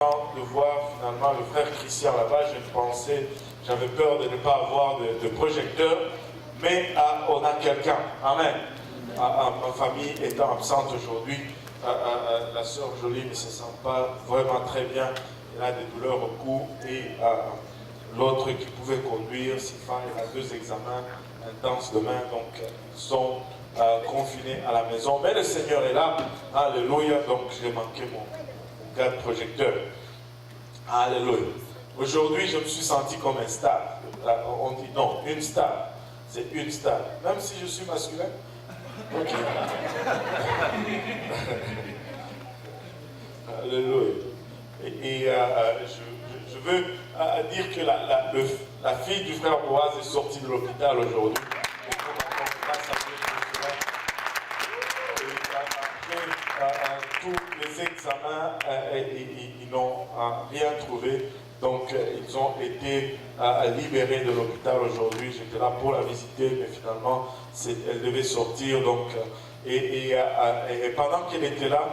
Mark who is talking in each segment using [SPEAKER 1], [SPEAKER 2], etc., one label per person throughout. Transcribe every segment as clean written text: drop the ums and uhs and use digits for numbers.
[SPEAKER 1] de voir finalement le frère Christian là-bas, j'avais peur de ne pas avoir de projecteur, mais on a quelqu'un. Amen. Ma famille étant absente aujourd'hui, la sœur Jolie ne se sent pas vraiment très bien. Elle a des douleurs au cou et l'autre qui pouvait conduire, Sifan, il a 2 examens intenses demain, donc ils sont confinés à la maison. Mais le Seigneur est là. Alléluia. Donc j'ai manqué mon garde projecteur. Alléluia. Aujourd'hui, je me suis senti comme un star. On dit non, une star. C'est une star. Même si je suis masculin. Ok. Alléluia. Et je veux dire que la fille du frère Boaz est sortie de l'hôpital aujourd'hui. Tous les examens, ils n'ont rien trouvé. Donc, ils ont été libérés de l'hôpital aujourd'hui. J'étais là pour la visiter, mais finalement, elle devait sortir. Donc, et pendant qu'elle était là,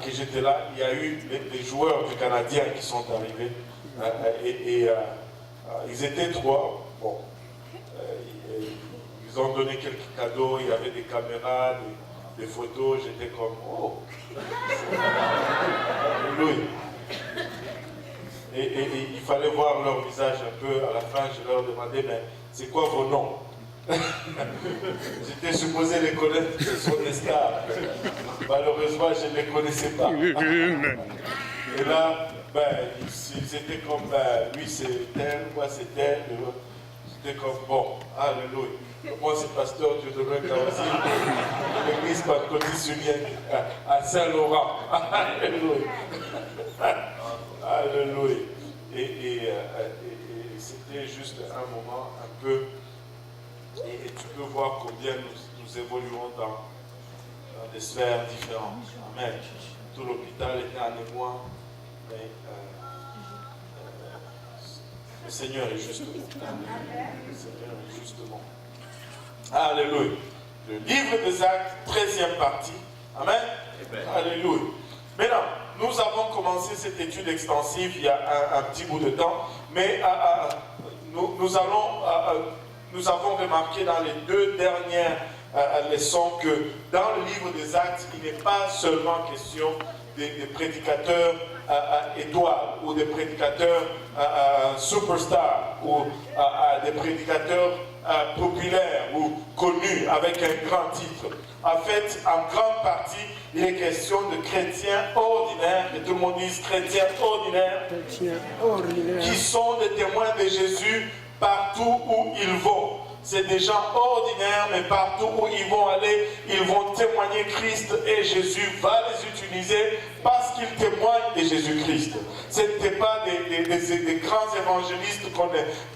[SPEAKER 1] que j'étais là, il y a eu les joueurs du Canadien qui sont arrivés. Ils étaient 3. Bon, ils ont donné quelques cadeaux. Il y avait des caméras, des photos. J'étais comme, oh, Louis. Et il fallait voir leur visage un peu. À la fin, je leur demandais, mais c'est quoi vos noms? J'étais supposé les connaître, ce sont des stars. Malheureusement, je ne les connaissais pas. Et là, ils étaient comme, lui c'est tel, moi c'est tel. J'étais comme, bon, alléluia. Moi c'est pasteur Dieudonné Kaosi, l'église pentecôtiste unienne à Saint-Laurent. Alléluia. Alléluia. Et c'était juste un moment un peu. Et tu peux voir combien nous évoluons dans des sphères différentes. Amen. Tout l'hôpital était en émoi, mais le Seigneur est juste bon. Le Seigneur est juste bon. Alléluia. Le livre des Actes, 13e partie. Amen. Alléluia. Maintenant, nous avons commencé cette étude extensive il y a un petit bout de temps, mais nous avons remarqué dans les 2 dernières leçons que dans le livre des Actes, il n'est pas seulement question des prédicateurs étoiles ou des prédicateurs superstars ou des prédicateurs populaires ou connus avec un grand titre. En fait, en grande partie, il est question de chrétiens ordinaires, et tout le monde dit chrétiens ordinaires, qui sont des témoins de Jésus partout où ils vont. C'est des gens ordinaires, mais partout où ils vont aller, ils vont témoigner Christ et Jésus va les utiliser parce qu'ils témoignent de Jésus-Christ. Ce n'étaient pas des grands évangélistes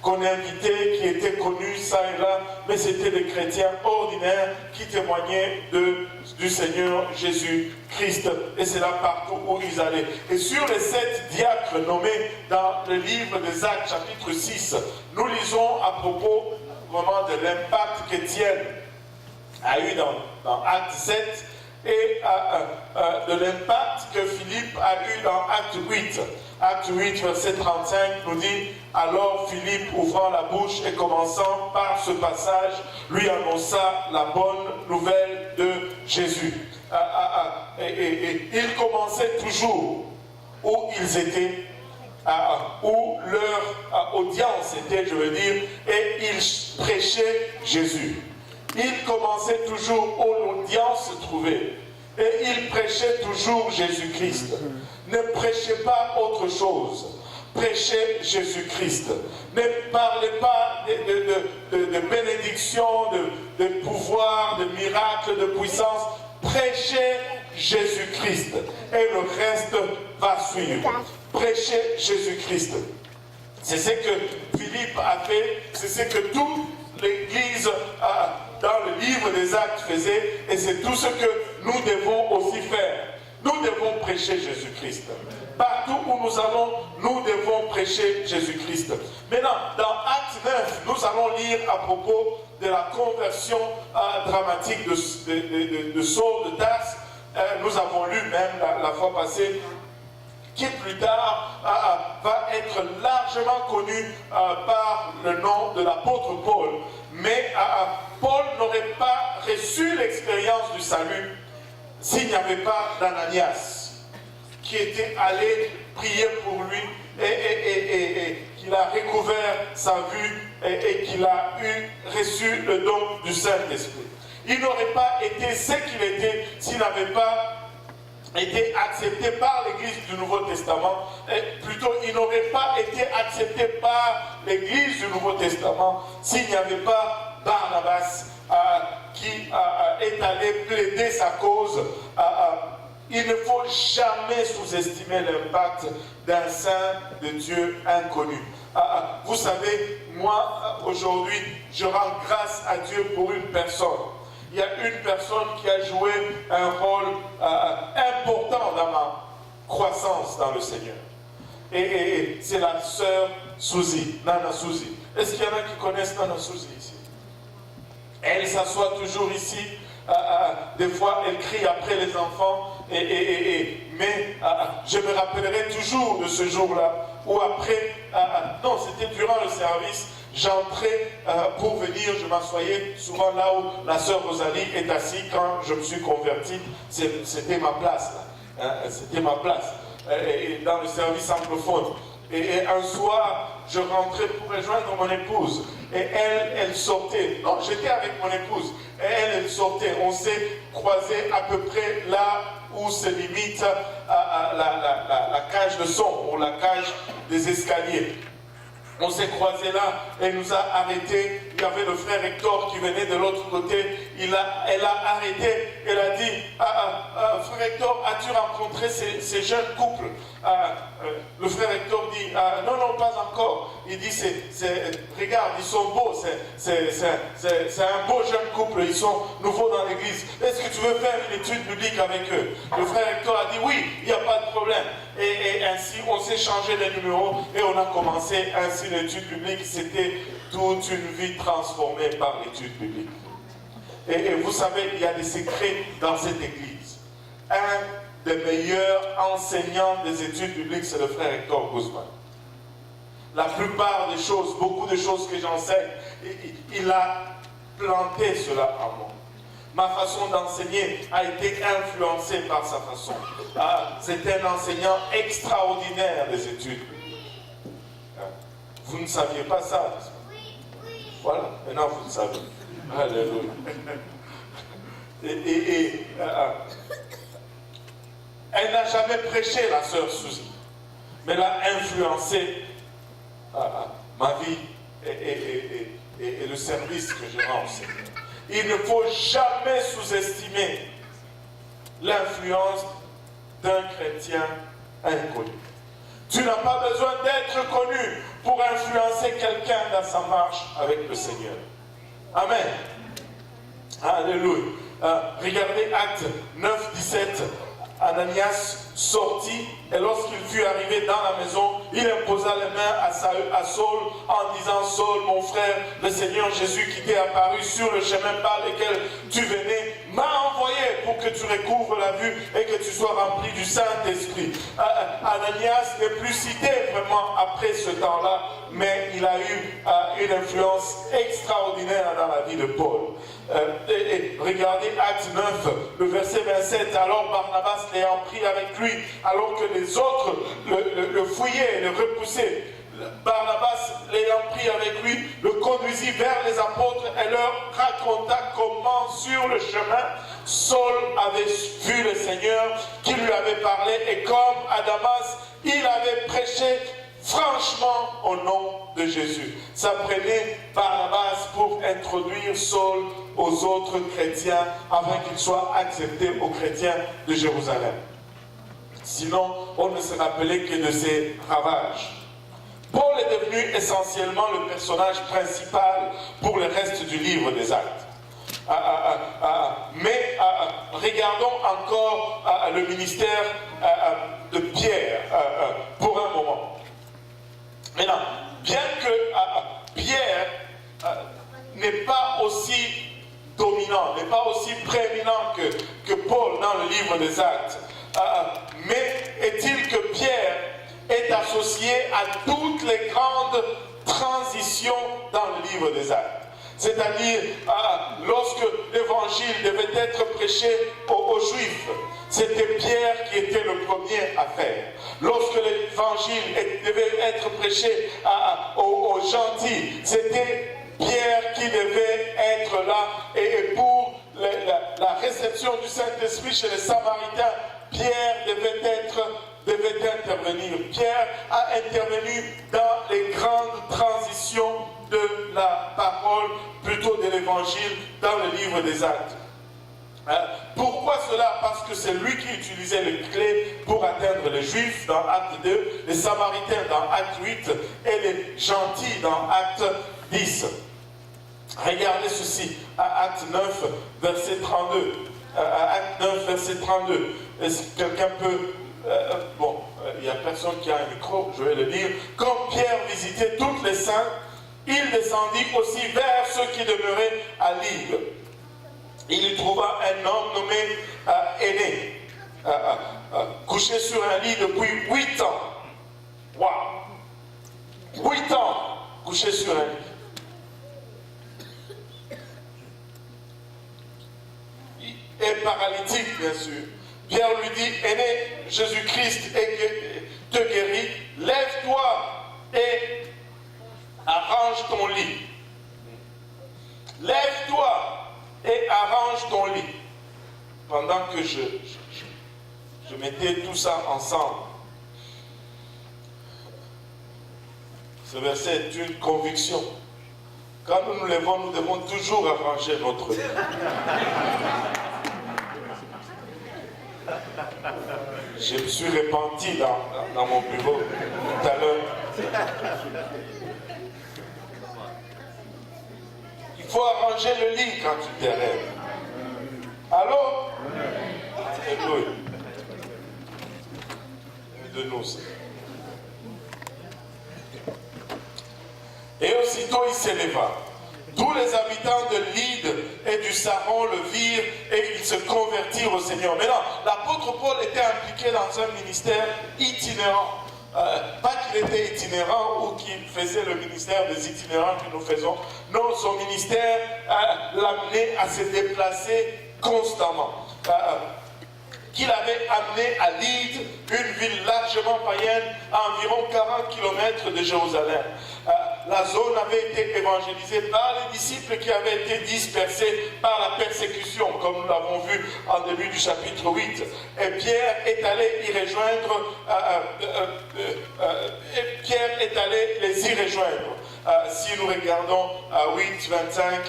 [SPEAKER 1] qu'on invitait, qui étaient connus ça et là, mais c'était des chrétiens ordinaires qui témoignaient du Seigneur Jésus-Christ. Et c'est là partout où ils allaient. Et sur les 7 diacres nommés dans le livre des Actes, chapitre 6, nous lisons à propos vraiment de l'impact qu'Étienne a eu dans Acte 7 et de l'impact que Philippe a eu dans Acte 8. Acte 8, verset 35 nous dit « Alors Philippe, ouvrant la bouche et commençant par ce passage, lui annonça la bonne nouvelle de Jésus. » Et il commençait toujours où ils étaient, où leur audience était, je veux dire, et ils prêchaient Jésus. Il commençait toujours où l'audience se trouvait, et il prêchait toujours Jésus-Christ. Ne prêchez pas autre chose, prêchez Jésus-Christ. Ne parlez pas de bénédiction, de pouvoir, de miracles, de puissance. Prêchez Jésus-Christ, et le reste va suivre. Prêcher Jésus-Christ. C'est ce que Philippe a fait, c'est ce que toute l'Église dans le livre des Actes faisait, et c'est tout ce que nous devons aussi faire. Nous devons prêcher Jésus-Christ. Partout où nous allons, nous devons prêcher Jésus-Christ. Maintenant, dans Acte 9, nous allons lire à propos de la conversion dramatique de Saul de Tarse. Nous avons lu même la fois passée qui plus tard va être largement connu par le nom de l'apôtre Paul. Mais Paul n'aurait pas reçu l'expérience du salut s'il n'y avait pas d'Ananias qui était allé prier pour lui et qu'il a recouvert sa vue et qu'il a reçu le don du Saint-Esprit. Il n'aurait pas été ce qu'il était s'il n'avait pas été accepté par l'Église du Nouveau Testament. Et plutôt, il n'aurait pas été accepté par l'Église du Nouveau Testament s'il n'y avait pas Barnabas qui est allé plaider sa cause. Il ne faut jamais sous-estimer l'impact d'un saint de Dieu inconnu. Vous savez, moi, aujourd'hui, je rends grâce à Dieu pour une personne. Il y a une personne qui a joué un rôle important dans ma croissance dans le Seigneur. Et c'est la sœur Suzy, Nana Suzy. Est-ce qu'il y en a qui connaissent Nana Suzy ici? Elle s'assoit toujours ici. Des fois, elle crie après les enfants. Mais je me rappellerai toujours de ce jour-là où après, non, c'était durant le service. J'entrais pour venir, je m'assoyais souvent là où la sœur Rosalie est assise quand je me suis converti. C'était ma place, là. C'était ma place. Dans le service anglophone. Et un soir, je rentrais pour rejoindre mon épouse. Et elle sortait. Non, j'étais avec mon épouse. Et elle sortait. On s'est croisés à peu près là où se limite la cage de son, ou la cage des escaliers. On s'est croisés là, elle nous a arrêtés. Il y avait le frère Hector qui venait de l'autre côté. Elle a arrêté, elle a dit, frère Hector, as-tu rencontré ces jeunes couples? Le frère Hector dit, non, pas encore. Il dit, regarde, ils sont beaux, c'est un beau jeune couple, ils sont nouveaux dans l'église. Est-ce que tu veux faire une étude biblique avec eux? Le frère Hector a dit, oui, il n'y a pas de problème. Et ainsi, on s'est changé les numéros et on a commencé ainsi l'étude biblique. C'était toute une vie transformée par l'étude biblique. Et vous savez, il y a des secrets dans cette église. Un des meilleurs enseignants des études bibliques, c'est le frère Hector Guzman. La plupart des choses, beaucoup de choses que j'enseigne, il a planté cela en moi. Ma façon d'enseigner a été influencée par sa façon. C'est un enseignant extraordinaire des études. Vous ne saviez pas ça, n'est-ce pas? Voilà, maintenant vous le savez. Alléluia. Elle n'a jamais prêché, la sœur Suzy, mais elle a influencé ma vie et le service que je rends au Seigneur. Il ne faut jamais sous-estimer l'influence d'un chrétien inconnu. Tu n'as pas besoin d'être connu pour influencer quelqu'un dans sa marche avec le Seigneur. Amen. Alléluia. Regardez Actes 9, 17. Ananias sortit et lorsqu'il fut arrivé dans la maison, il imposa les mains à Saul en disant, Saul, mon frère, le Seigneur Jésus qui t'est apparu sur le chemin par lequel tu venais, m'a envoyé pour que tu recouvres la vue et que tu sois rempli du Saint-Esprit. Ananias n'est plus cité vraiment après ce temps-là, mais il a eu une influence extraordinaire dans la vie de Paul. Regardez Actes 9, le verset 27. Alors Barnabas l'ayant pris avec lui, alors que les autres le fouillaient, le repoussaient, Barnabas l'ayant pris avec lui, le conduisit vers les apôtres et leur raconta comment sur le chemin Saul avait vu le Seigneur qui lui avait parlé, et comme à Damas il avait prêché franchement au nom de Jésus. Ça prenait Barnabas pour introduire Saul aux autres chrétiens afin qu'il soit accepté aux chrétiens de Jérusalem. Sinon, on ne se rappelait que de ses ravages. Paul est devenu essentiellement le personnage principal pour le reste du livre des Actes. Mais regardons encore le ministère de Pierre pour un moment. Maintenant, bien que Pierre n'est pas aussi dominant, n'est pas aussi prééminent que Paul dans le livre des Actes, mais est-il que Pierre associé à toutes les grandes transitions dans le livre des Actes. C'est-à-dire, lorsque l'évangile devait être prêché aux Juifs, c'était Pierre qui était le premier à faire. Lorsque l'évangile devait être prêché aux gentils, c'était Pierre qui devait être là. Et pour la réception du Saint-Esprit chez les Samaritains, Pierre devait intervenir. Pierre a intervenu dans les grandes transitions de la parole, plutôt de l'évangile, dans le livre des Actes. Pourquoi cela? Parce que c'est lui qui utilisait les clés pour atteindre les Juifs dans Acte 2, les Samaritains dans Acte 8 et les gentils dans Acte 10. Regardez ceci, à Acte 9, verset 32. Acte 9, verset 32. Est-ce que quelqu'un peut... il n'y a personne qui a un micro, je vais le lire. Quand Pierre visitait toutes les saints, il descendit aussi vers ceux qui demeuraient à Lydde. Il y trouva un homme nommé Aîné, couché sur un lit depuis 8 ans. Waouh! 8 ans couché sur un lit. Et paralytique, bien sûr. Pierre lui dit, Aîné, Jésus-Christ te guérit, lève-toi et arrange ton lit. Lève-toi et arrange ton lit. Pendant que je mettais tout ça ensemble, ce verset est une conviction. Quand nous nous levons, nous devons toujours arranger notre lit. Je me suis repenti dans mon bureau tout à l'heure. Il faut arranger le lit quand tu te lèves. Allô? Alléluia. De nous. Et aussitôt il s'éleva. Tous les habitants de Lydde et du Saron le virent et ils se convertirent au Seigneur. Maintenant, l'apôtre Paul était impliqué dans un ministère itinérant. Pas qu'il était itinérant ou qu'il faisait le ministère des itinérants que nous faisons. Non, son ministère l'amenait à se déplacer constamment. Qu'il avait amené à Lydde, une ville largement païenne, à environ 40 km de Jérusalem. La zone avait été évangélisée par les disciples qui avaient été dispersés par la persécution, comme nous l'avons vu en début du chapitre 8. Et Pierre est allé y rejoindre, Pierre est allé les y rejoindre. Si nous regardons à 8, 25,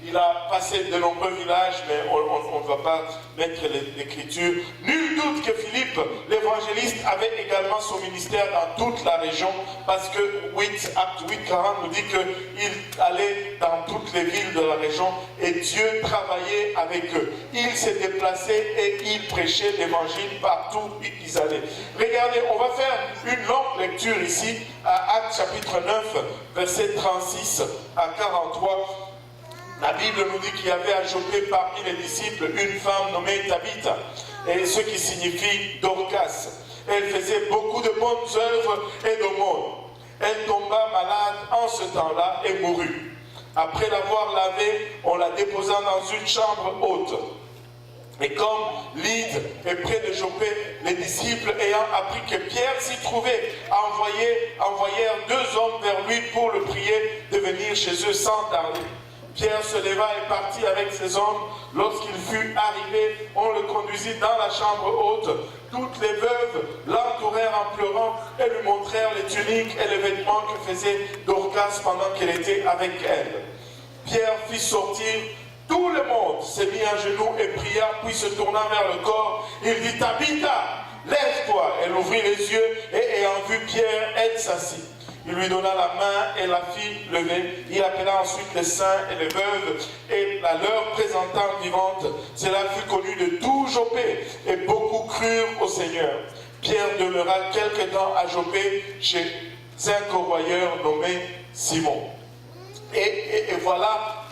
[SPEAKER 1] il a passé de nombreux villages, mais on ne va pas mettre l'écriture. Nul doute que Philippe, l'évangéliste, avait également son ministère dans toute la région, parce que Acte 8, 40 nous dit qu'il allait dans toutes les villes de la région et Dieu travaillait avec eux. Il s'est déplacé et il prêchait l'évangile partout où ils allaient. Regardez, on va faire une longue lecture ici, à Acte chapitre 9, verset 36 à 43. La Bible nous dit qu'il y avait à Joppé parmi les disciples une femme nommée Tabitha, et ce qui signifie Dorcas. Elle faisait beaucoup de bonnes œuvres et d'aumônes. Elle tomba malade en ce temps-là et mourut. Après l'avoir lavée, on la déposa dans une chambre haute. Et comme Lydde est près de Joppé, les disciples ayant appris que Pierre s'y trouvait, envoyèrent 2 hommes vers lui pour le prier de venir chez eux sans tarder. Pierre se leva et partit avec ses hommes. Lorsqu'il fut arrivé, on le conduisit dans la chambre haute. Toutes les veuves l'entourèrent en pleurant et lui montrèrent les tuniques et les vêtements que faisait Dorcas pendant qu'elle était avec elle. Pierre fit sortir tout le monde, se mit à genoux et pria, puis se tourna vers le corps. Il dit, Tabitha, lève-toi. Elle ouvrit les yeux et ayant vu Pierre, elle s'assit. Il lui donna la main et la fit lever. Il appela ensuite les saints et les veuves et la leur présentant vivante. Cela fut connu de tout Joppé et beaucoup crurent au Seigneur. Pierre demeura quelque temps à Joppé chez un corroyeur nommé Simon. Et voilà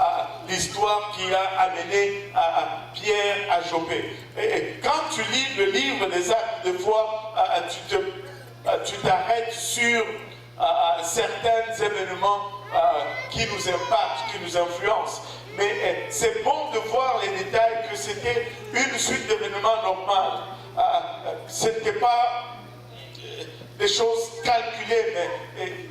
[SPEAKER 1] l'histoire qui a amené Pierre à Joppé. Et quand tu lis le livre des Actes de foi, tu te tu t'arrêtes sur certains événements qui nous impactent, qui nous influencent. Mais c'est bon de voir les détails que c'était une suite d'événements normales. Ce n'était pas des choses calculées, mais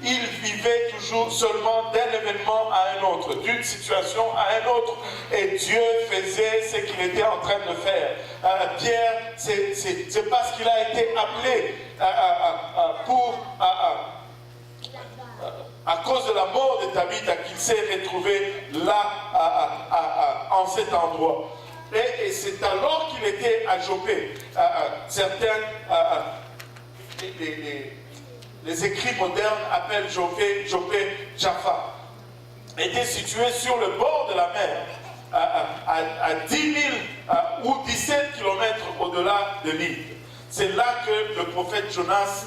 [SPEAKER 1] il vivait toujours seulement d'un événement à un autre, d'une situation à un autre, et Dieu faisait ce qu'il était en train de faire. Pierre, c'est parce qu'il a été appelé à cause de la mort de Tabitha qu'il s'est retrouvé là, en cet endroit. Et c'est alors qu'il était à Joppé. Certains, les écrits modernes appellent Joppé Jaffa. Était situé sur le bord de la mer, à 10 000 ou 17 km au-delà de l'île. C'est là que le prophète Jonas,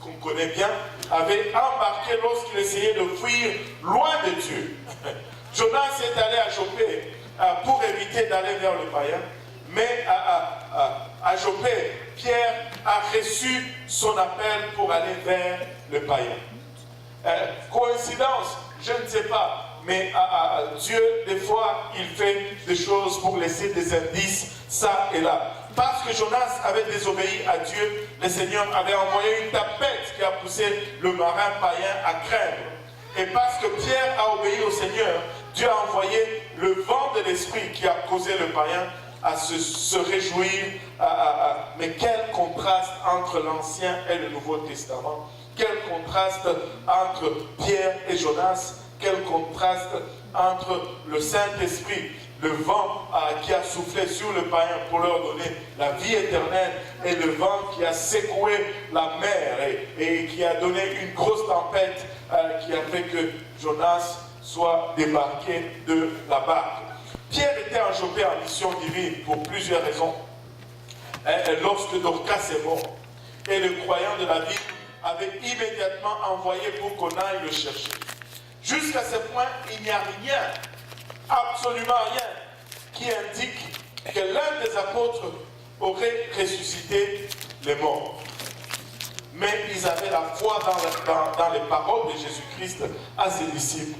[SPEAKER 1] qu'on connaît bien, avait embarqué lorsqu'il essayait de fuir loin de Dieu. Jonas est allé à Joppé pour éviter d'aller vers le païen, mais à Joppé, Pierre a reçu son appel pour aller vers le païen. Coïncidence, je ne sais pas, mais Dieu, des fois, il fait des choses pour laisser des indices, ça et là. Parce que Jonas avait désobéi à Dieu, le Seigneur avait envoyé une tempête qui a poussé le marin païen à craindre. Et parce que Pierre a obéi au Seigneur, Dieu a envoyé le vent de l'esprit qui a causé le païen à se réjouir. Mais quel contraste entre l'Ancien et le Nouveau Testament. Quel contraste entre Pierre et Jonas. Quel contraste entre le Saint-Esprit, le vent qui a soufflé sur le païen pour leur donner la vie éternelle, et le vent qui a secoué la mer et qui a donné une grosse tempête qui a fait que Jonas soit débarqué de la barque. Pierre était en Joppé en mission divine pour plusieurs raisons. Lorsque Dorcas est mort, et le croyant de la ville avait immédiatement envoyé pour qu'on aille le chercher. Jusqu'à ce point, il n'y a rien, absolument rien, qui indique que l'un des apôtres aurait ressuscité les morts. Mais ils avaient la foi dans les paroles de Jésus-Christ à ses disciples.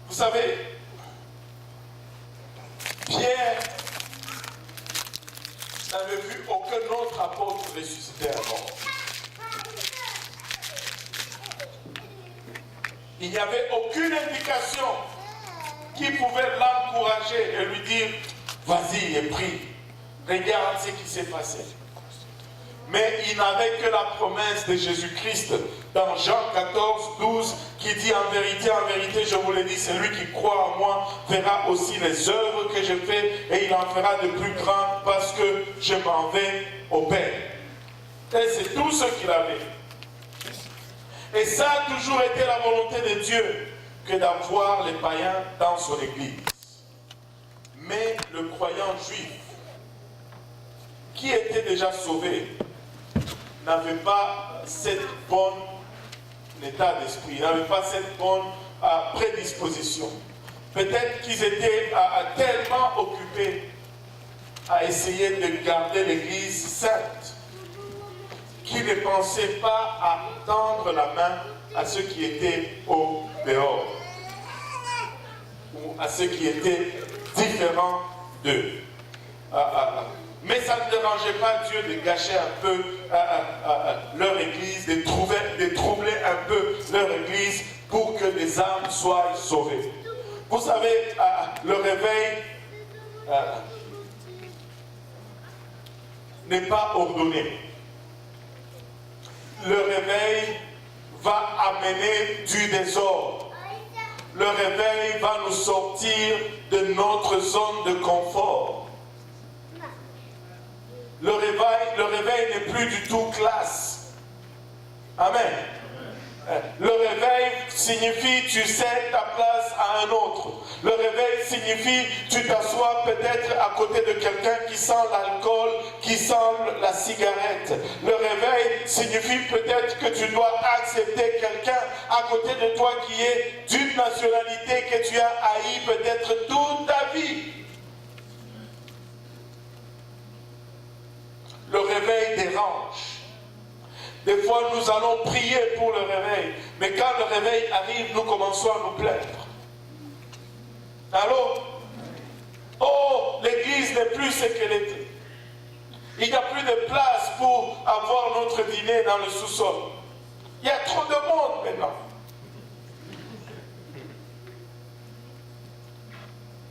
[SPEAKER 1] Vous savez, Pierre n'avait vu aucun autre apôtre ressusciter un mort. Il n'y avait aucune indication qui pouvait l'encourager et lui dire « Vas-y et prie, regarde ce qui s'est passé ». Mais il n'avait que la promesse de Jésus-Christ dans Jean 14, 12, qui dit en vérité, je vous le dis, celui qui croit en moi verra aussi les œuvres que je fais et il en fera de plus grandes parce que je m'en vais au Père. Et c'est tout ce qu'il avait. Et ça a toujours été la volonté de Dieu que d'avoir les païens dans son église. Mais le croyant juif, qui était déjà sauvé, n'avait pas cette bonne état d'esprit, n'avait pas cette bonne prédisposition. Peut-être qu'ils étaient tellement occupés à essayer de garder l'église sainte qu'ils ne pensaient pas à tendre la main à ceux qui étaient au dehors ou à ceux qui étaient différents d'eux. Mais ça ne dérangeait pas Dieu de gâcher un peu leur église, de troubler un peu leur église pour que des âmes soient sauvées. Vous savez, le réveil n'est pas ordonné. Le réveil va amener du désordre. Le réveil va nous sortir de notre zone de confort. Le réveil n'est plus du tout classe. Amen. Le réveil signifie tu cèdes ta place à un autre. Le réveil signifie tu t'assois peut-être à côté de quelqu'un qui sent l'alcool, qui sent la cigarette. Le réveil signifie peut-être que tu dois accepter quelqu'un à côté de toi qui est d'une nationalité que tu as haï peut-être toute ta vie. Le réveil dérange. Des fois, nous allons prier pour le réveil, mais quand le réveil arrive, nous commençons à nous plaindre. Allô? Oh, l'église n'est plus ce qu'elle était. Il n'y a plus de place pour avoir notre dîner dans le sous-sol. Il y a trop de monde maintenant.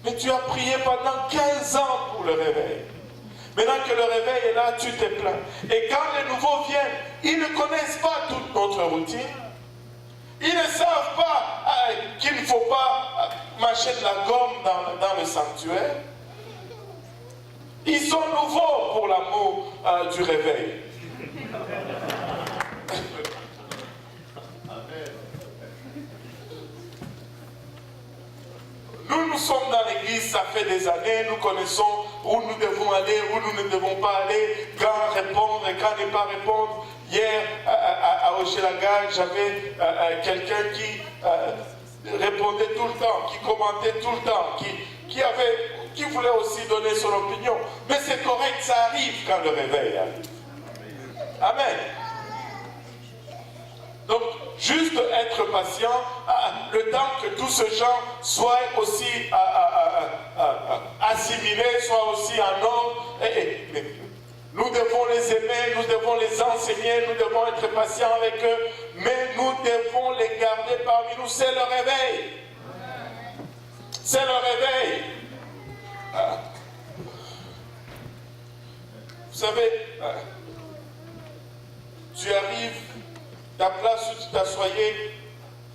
[SPEAKER 1] Mais tu as prié pendant 15 ans pour le réveil. Maintenant que le réveil est là, tu te plains. Et quand les nouveaux viennent, ils ne connaissent pas toute notre routine. Ils ne savent pas qu'il ne faut pas mâcher de la gomme dans le sanctuaire. Ils sont nouveaux pour l'amour du réveil. Nous sommes dans l'église, ça fait des années, nous connaissons où nous devons aller, où nous ne devons pas aller, quand répondre et quand ne pas répondre. Hier, à Hochelaga, j'avais quelqu'un qui répondait tout le temps, qui commentait tout le temps, qui voulait aussi donner son opinion. Mais c'est correct, ça arrive quand le réveil arrive. Amen. Donc, juste être patient, le temps que tous ces gens soient aussi assimilés, soient aussi en ordre. Nous devons les aimer, nous devons les enseigner, nous devons être patients avec eux, mais nous devons les garder parmi nous. C'est le réveil. C'est le réveil. Vous savez, tu arrives, ta place où tu t'assoyais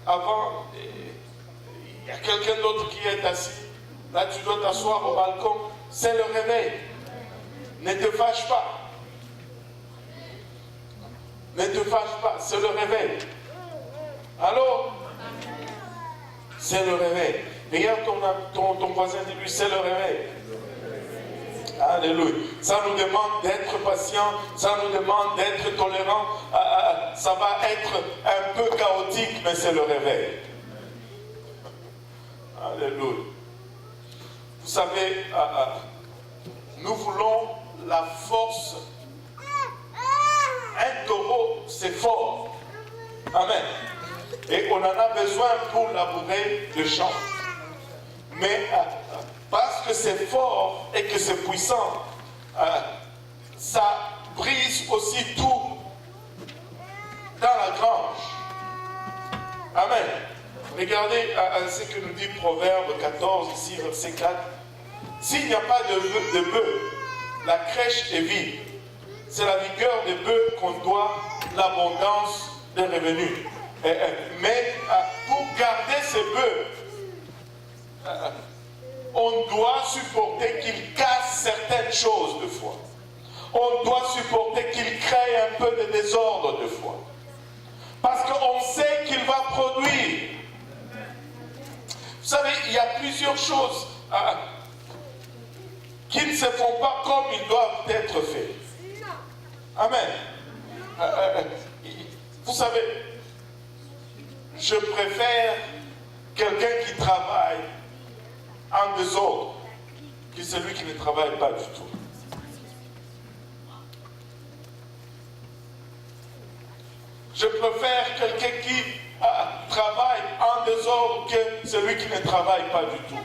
[SPEAKER 1] avant, il y a quelqu'un d'autre qui est assis. Là, tu dois t'asseoir au balcon. C'est le réveil. Ne te fâche pas. Ne te fâche pas, c'est le réveil. Allô? C'est le réveil. Regarde ton voisin, dis-lui, c'est le réveil. Alléluia. Ça nous demande d'être patient, ça nous demande d'être tolérant. Ça va être un peu chaotique, mais c'est le réveil. Alléluia. Vous savez, nous voulons la force. Un taureau, c'est fort. Amen. Et on en a besoin pour labourer le champ. Mais parce que c'est fort et que c'est puissant, ça brise aussi tout dans la grange. Amen. Regardez ce que nous dit Proverbe 14, ici, verset 4. S'il n'y a pas de bœuf, la crèche est vide. C'est la vigueur des bœufs qu'on doit l'abondance des revenus. Mais pour garder ces bœufs, on doit supporter qu'ils cassent certaines choses de fois. On doit supporter qu'ils créent un peu de désordre de fois. Parce qu'on sait qu'il va produire. Vous savez, il y a plusieurs choses qui ne se font pas comme ils doivent être faits. Amen. Vous savez, je préfère quelqu'un qui travaille en désordre que celui qui ne travaille pas du tout. Je préfère quelqu'un qui travaille en désordre que celui qui ne travaille pas du tout.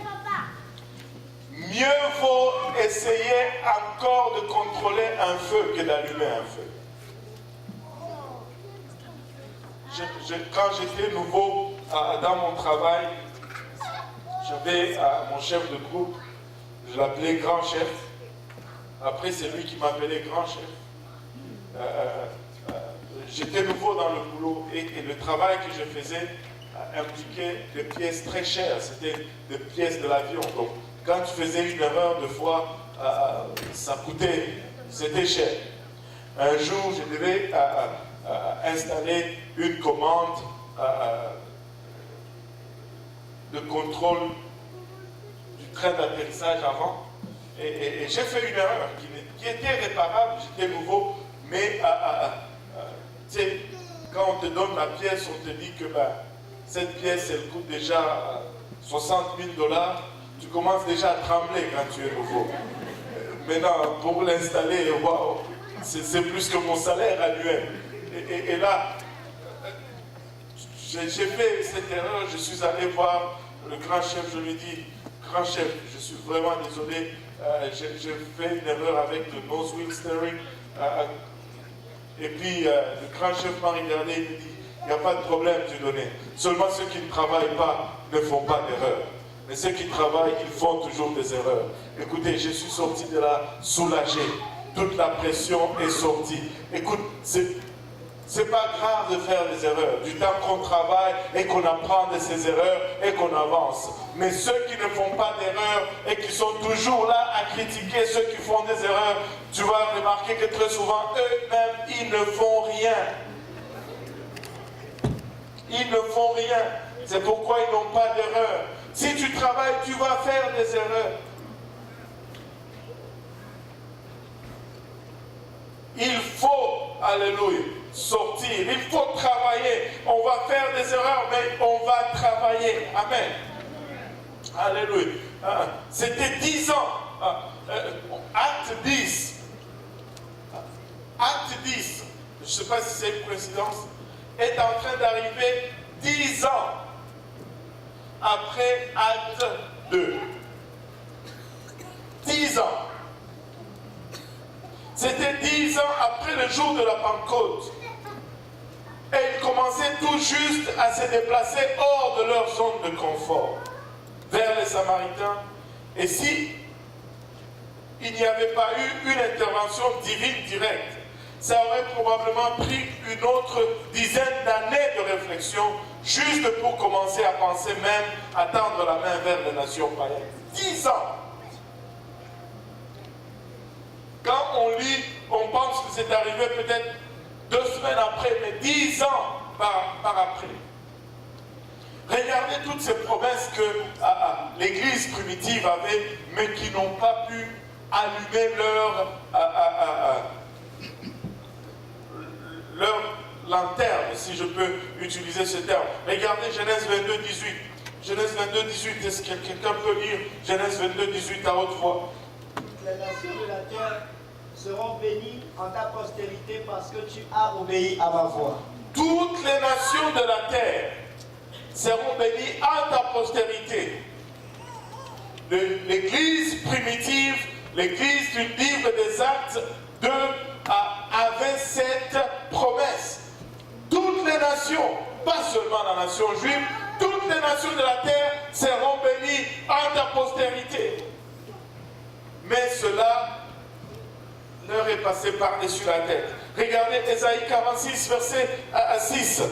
[SPEAKER 1] Mieux vaut essayer encore de contrôler un feu que d'allumer un feu. Quand j'étais nouveau dans mon travail, j'avais mon chef de groupe, je l'appelais grand chef. Après, c'est lui qui m'appelait grand chef. J'étais nouveau dans le boulot et le travail que je faisais impliquait des pièces très chères. C'était des pièces de l'avion. Donc, quand tu faisais une erreur, de fois, ça coûtait, c'était cher. Un jour, je devais installer une commande de contrôle du train d'atterrissage avant. Et j'ai fait une erreur qui était réparable, j'étais nouveau, mais tu sais, quand on te donne la pièce, on te dit que cette pièce, elle coûte déjà 60 000 $. Tu commences déjà à trembler quand tu es nouveau. Maintenant, pour l'installer, waouh, c'est plus que mon salaire annuel. Et là, j'ai fait cette erreur, je suis allé voir le grand chef, je lui ai dit, grand chef, je suis vraiment désolé, j'ai fait une erreur avec le nose wheel steering. Et puis le grand chef m'a regardé et me dit, il n'y a pas de problème, tu donnais. Seulement ceux qui ne travaillent pas ne font pas d'erreur. Mais ceux qui travaillent, ils font toujours des erreurs. Écoutez, je suis sorti de là soulagé. Toute la pression est sortie. Écoute, c'est pas grave de faire des erreurs. Du temps qu'on travaille et qu'on apprend de ces erreurs et qu'on avance. Mais ceux qui ne font pas d'erreurs et qui sont toujours là à critiquer ceux qui font des erreurs, tu vas remarquer que très souvent, eux-mêmes, ils ne font rien. Ils ne font rien. C'est pourquoi ils n'ont pas d'erreur. Si tu travailles, tu vas faire des erreurs. Il faut, alléluia, sortir. Il faut travailler. On va faire des erreurs, mais on va travailler. Amen. Alléluia. C'était 10 ans. Acte 10. Acte 10. Je ne sais pas si c'est une coïncidence. Est en train d'arriver 10 ans après Acte 2. 10 ans. C'était 10 ans après le jour de la Pentecôte. Et ils commençaient tout juste à se déplacer hors de leur zone de confort, vers les Samaritains. Et si il n'y avait pas eu une intervention divine directe, ça aurait probablement pris une autre dizaine d'années de réflexion, juste pour commencer à penser même à tendre la main vers les nations païennes. 10 ans. Quand on lit, on pense que c'est arrivé peut-être 2 semaines après, mais 10 ans par après. Regardez toutes ces promesses que l'Église primitive avait, mais qui n'ont pas pu allumer leur lanterne, si je peux utiliser ce terme. Regardez Genèse 22, 18. Genèse 22, 18, est-ce que quelqu'un peut lire Genèse 22, 18 à haute voix?
[SPEAKER 2] Les nations de la terre seront bénies en ta postérité parce que tu as obéi à ma voix.
[SPEAKER 1] Toutes les nations de la terre seront bénies en ta postérité. L'Église primitive, l'Église du livre des Actes 2 avait cette promesse. Toutes les nations, pas seulement la nation juive, toutes les nations de la terre seront bénies en ta postérité. Mais cela leur est passé par-dessus la tête. Regardez Ésaïe 46, verset 6.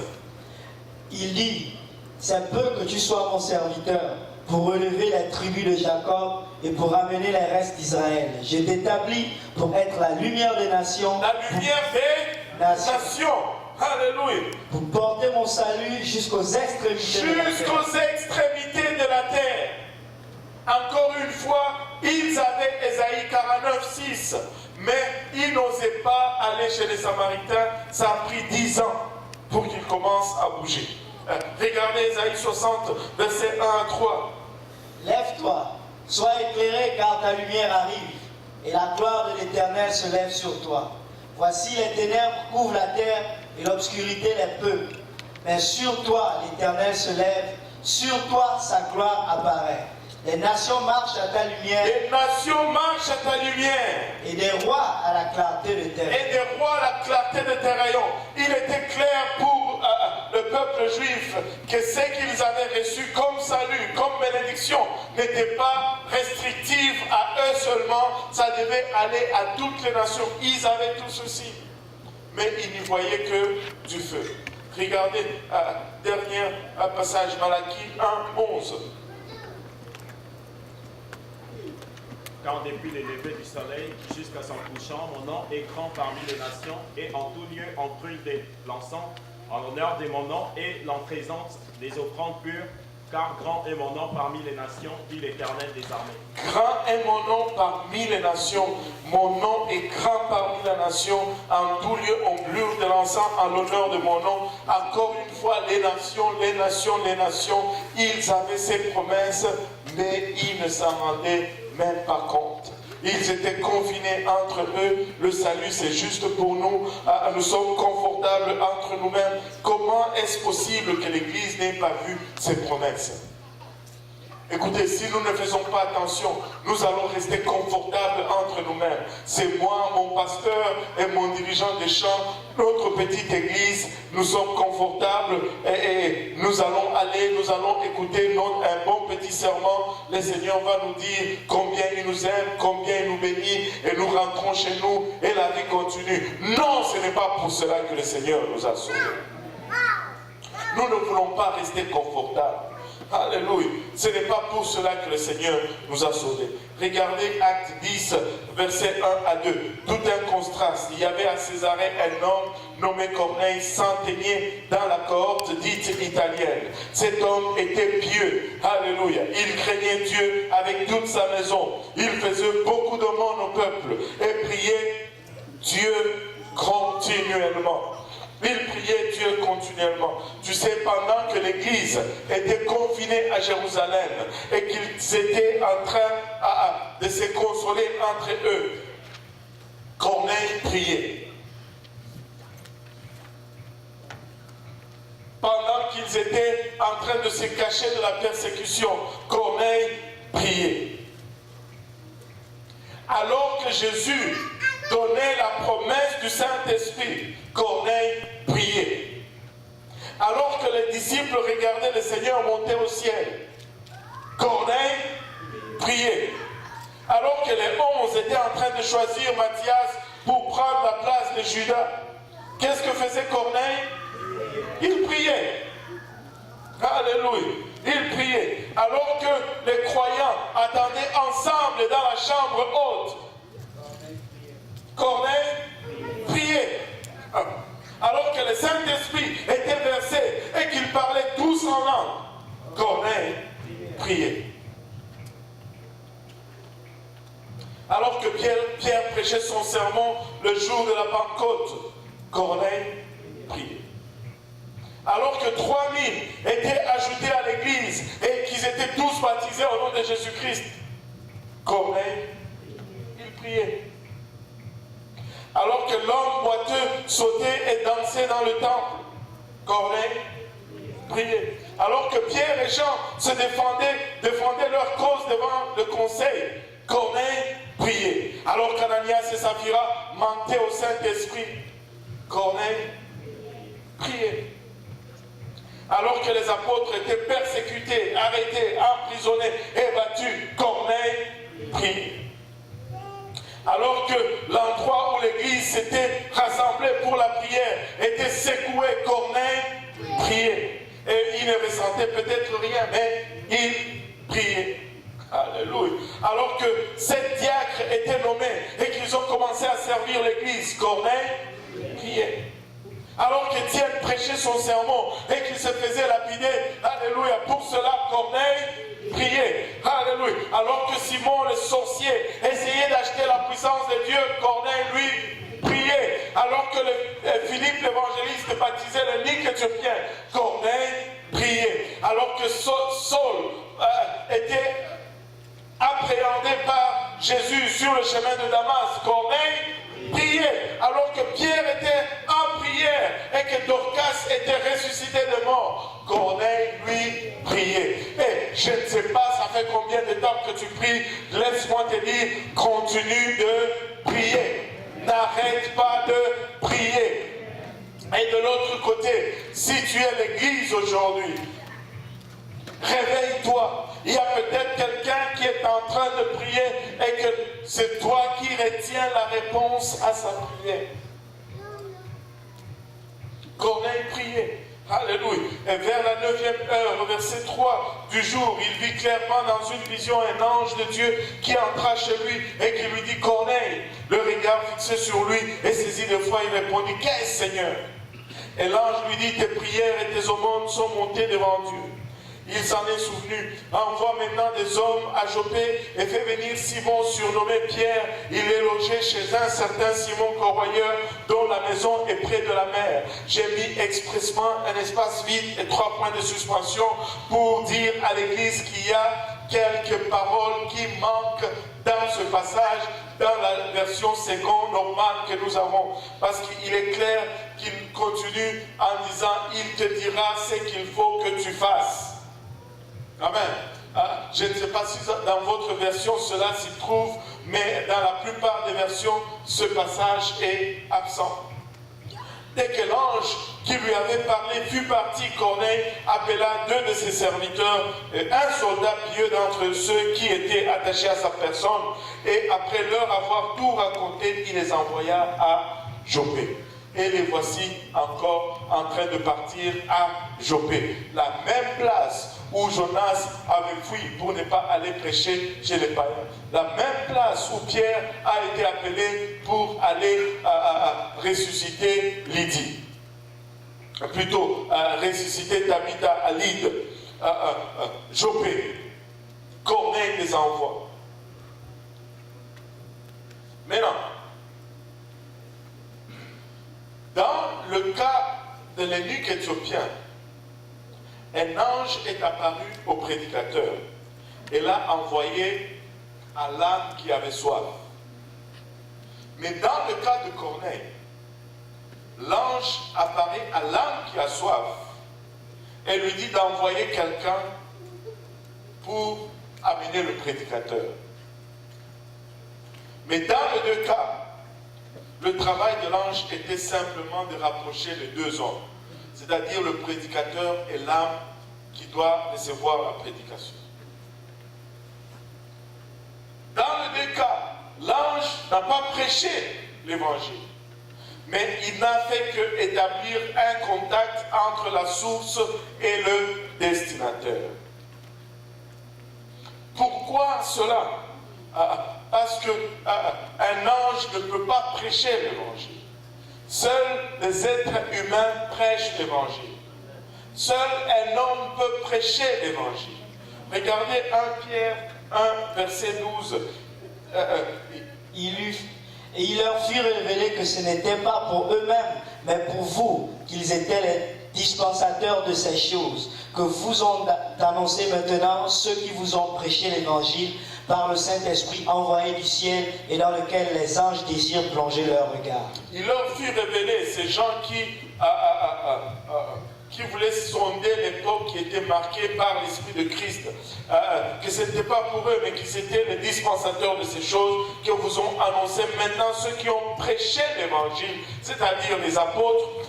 [SPEAKER 2] Il dit, c'est peu que tu sois mon serviteur pour relever les tribus de Jacob et pour ramener les restes d'Israël. Je t'établis pour être la lumière des nations.
[SPEAKER 1] La lumière des nations. Alléluia.
[SPEAKER 2] Pour porter mon salut jusqu'aux extrémités de la terre.
[SPEAKER 1] Jusqu'aux extrémités de la terre. Encore une fois, ils avaient Ésaïe 49, 6. Mais ils n'osaient pas aller chez les Samaritains. Ça a pris 10 ans pour qu'ils commencent à bouger. Regardez Ésaïe 60, versets 1 à 3.
[SPEAKER 2] Lève-toi, sois éclairé car ta lumière arrive, et la gloire de l'Éternel se lève sur toi. Voici les ténèbres couvrent la terre et l'obscurité les peuples. Mais sur toi l'Éternel se lève, sur toi sa gloire apparaît. Les nations marchent à ta lumière.
[SPEAKER 1] Les nations marchent à ta lumière.
[SPEAKER 2] Et des rois à la clarté de tes rayons.
[SPEAKER 1] Et des rois à la clarté de tes rayons. Il était clair pour le peuple juif que ce qu'ils avaient reçu comme salut, comme bénédiction, n'était pas restrictif à eux seulement. Ça devait aller à toutes les nations. Ils avaient tout ceci. Mais ils n'y voyaient que du feu. Regardez, dernier passage, Malachie 1, 11.
[SPEAKER 3] Car depuis les levées du soleil jusqu'à son couchant, mon nom est grand parmi les nations, et en tout lieu on brûle de l'encens en l'honneur de mon nom, et l'on présente des offrandes pures, car grand est mon nom parmi les nations, dit l'Éternel des armées.
[SPEAKER 1] Grand est mon nom parmi les nations, mon nom est grand parmi les nations, en tout lieu on brûle de l'encens en l'honneur de mon nom. Encore une fois, les nations, les nations, les nations, ils avaient ces promesses, mais ils ne s'en rendaient même pas compte. Ils étaient confinés entre eux. Le salut, c'est juste pour nous. Nous sommes confortables entre nous-mêmes. Comment est-ce possible que l'Église n'ait pas vu ces promesses? Écoutez, si nous ne faisons pas attention, nous allons rester confortables entre nous-mêmes. C'est moi, mon pasteur et mon dirigeant des chants, notre petite église, nous sommes confortables et nous allons aller, nous allons écouter un bon petit serment. Le Seigneur va nous dire combien il nous aime, combien il nous bénit et nous rentrons chez nous et la vie continue. Non, ce n'est pas pour cela que le Seigneur nous a sauvés. Nous ne voulons pas rester confortables. Alléluia. Ce n'est pas pour cela que le Seigneur nous a sauvés. Regardez Actes 10, versets 1 à 2. Tout un contraste. Il y avait à Césarée un homme nommé Corneille, centenier dans la cohorte dite italienne. Cet homme était pieux. Alléluia. Il craignait Dieu avec toute sa maison. Il faisait beaucoup d'aumônes au peuple et priait Dieu continuellement. Il priait Dieu continuellement. Tu sais, pendant que l'Église était confinée à Jérusalem et qu'ils étaient en train de se consoler entre eux, Corneille priait. Pendant qu'ils étaient en train de se cacher de la persécution, Corneille priait. Alors que Jésus donnait la promesse du Saint-Esprit, Corneille priait. Alors que les disciples regardaient le Seigneur monter au ciel, Corneille priait. Alors que les 11 étaient en train de choisir Matthias pour prendre la place de Judas, qu'est-ce que faisait Corneille? Il priait. Alléluia. Il priait. Alors que les croyants attendaient ensemble dans la chambre haute, Corneille priait. Alors que le Saint-Esprit était versé et qu'ils parlaient tous en langue, Corneille priait. Alors que Pierre prêchait son sermon le jour de la Pentecôte, Corneille priait. Alors que 3000 étaient ajoutés à l'église et qu'ils étaient tous baptisés au nom de Jésus-Christ, Corneille, il priait. Alors que l'homme boiteux sautait et dansait dans le temple, Corneille priait. Alors que Pierre et Jean se défendaient leur cause devant le conseil, Corneille priait. Alors qu'Ananias et Saphira mentaient au Saint-Esprit, Corneille priait. Alors que les apôtres étaient persécutés, arrêtés, emprisonnés et battus, Corneille priait. Alors que l'endroit où l'église s'était rassemblée pour la prière était secoué, Corneille priait. Et il ne ressentait peut-être rien, mais il priait. Alléluia. Alors que 7 diacres étaient nommés et qu'ils ont commencé à servir l'église, Corneille priait. Alors qu'Étienne prêchait son sermon et qu'il se faisait lapider, alléluia, pour cela Corneille priait, alléluia. Alors que Simon le sorcier essayait d'acheter la puissance de Dieu, Corneille lui priait. Alors que Philippe l'évangéliste baptisait le Lyque éthiopien, Corneille priait. Alors que Saul était appréhendé par Jésus sur le chemin de Damas, Corneille priait. Alors que Pierre était en prière et que Dorcas était ressuscité de mort, Corneille lui priait. Et je ne sais pas, ça fait combien de temps que tu pries, laisse-moi te dire, continue de prier. N'arrête pas de prier. Et de l'autre côté, si tu es l'église aujourd'hui, réveille-toi. Il y a peut-être quelqu'un qui est en train de prier et que c'est toi qui retiens la réponse à sa prière. Corneille priait. Alléluia. Et vers la 9e heure, au verset 3 du jour, il vit clairement dans une vision un ange de Dieu qui entra chez lui et qui lui dit, Corneille, le regard fixé sur lui et saisi de foi, il répondit, qu'est-ce, Seigneur? Et l'ange lui dit, tes prières et tes aumônes sont montées devant Dieu. Il s'en est souvenu. Envoie maintenant des hommes à Joppé et fait venir Simon, surnommé Pierre. Il est logé chez un certain Simon Corroyeur, dont la maison est près de la mer. J'ai mis expressement un espace vide et 3 points de suspension pour dire à l'église qu'il y a quelques paroles qui manquent dans ce passage, dans la version seconde normale que nous avons. Parce qu'il est clair qu'il continue en disant, il te dira ce qu'il faut que tu fasses. Amen. Je ne sais pas si dans votre version cela s'y trouve, mais dans la plupart des versions, ce passage est absent. Dès que l'ange qui lui avait parlé fut parti, Corneille appela 2 de ses serviteurs, et un soldat pieux d'entre ceux qui étaient attachés à sa personne, et après leur avoir tout raconté, il les envoya à Joppé. Et les voici encore en train de partir à Joppé, la même place où Jonas avait fui pour ne pas aller prêcher chez les païens. La même place où Pierre a été appelé pour aller ressusciter Lydie. Plutôt, ressusciter Tabitha à Lyde. Joppé. Corneille les envoie. Maintenant, dans le cas de l'eunuque éthiopien, un ange est apparu au prédicateur et l'a envoyé à l'âne qui avait soif. Mais dans le cas de Corneille, l'ange apparaît à l'âne qui a soif et lui dit d'envoyer quelqu'un pour amener le prédicateur. Mais dans les 2 cas, le travail de l'ange était simplement de rapprocher les 2 hommes, c'est-à-dire le prédicateur et l'âme qui doit recevoir la prédication. Dans les 2 cas, l'ange n'a pas prêché l'évangile, mais il n'a fait que établir un contact entre la source et le destinataire. Pourquoi cela? Parce qu'un ange ne peut pas prêcher l'évangile. Seuls les êtres humains prêchent l'évangile. Seul un homme peut prêcher l'évangile. Regardez 1 Pierre 1, verset 12.
[SPEAKER 2] Il leur fut révélé que ce n'était pas pour eux-mêmes, mais pour vous, qu'ils étaient les dispensateurs de ces choses, que vous ont annoncé maintenant ceux qui vous ont prêché l'évangile par le Saint-Esprit envoyé du ciel et dans lequel les anges désirent plonger leur regard.
[SPEAKER 1] Il leur fut révélé, ces gens qui voulaient sonder l'époque qui était marquée par l'Esprit de Christ, que ce n'était pas pour eux, mais qu'ils étaient les dispensateurs de ces choses que vous ont annoncé maintenant ceux qui ont prêché l'évangile, c'est-à-dire les apôtres,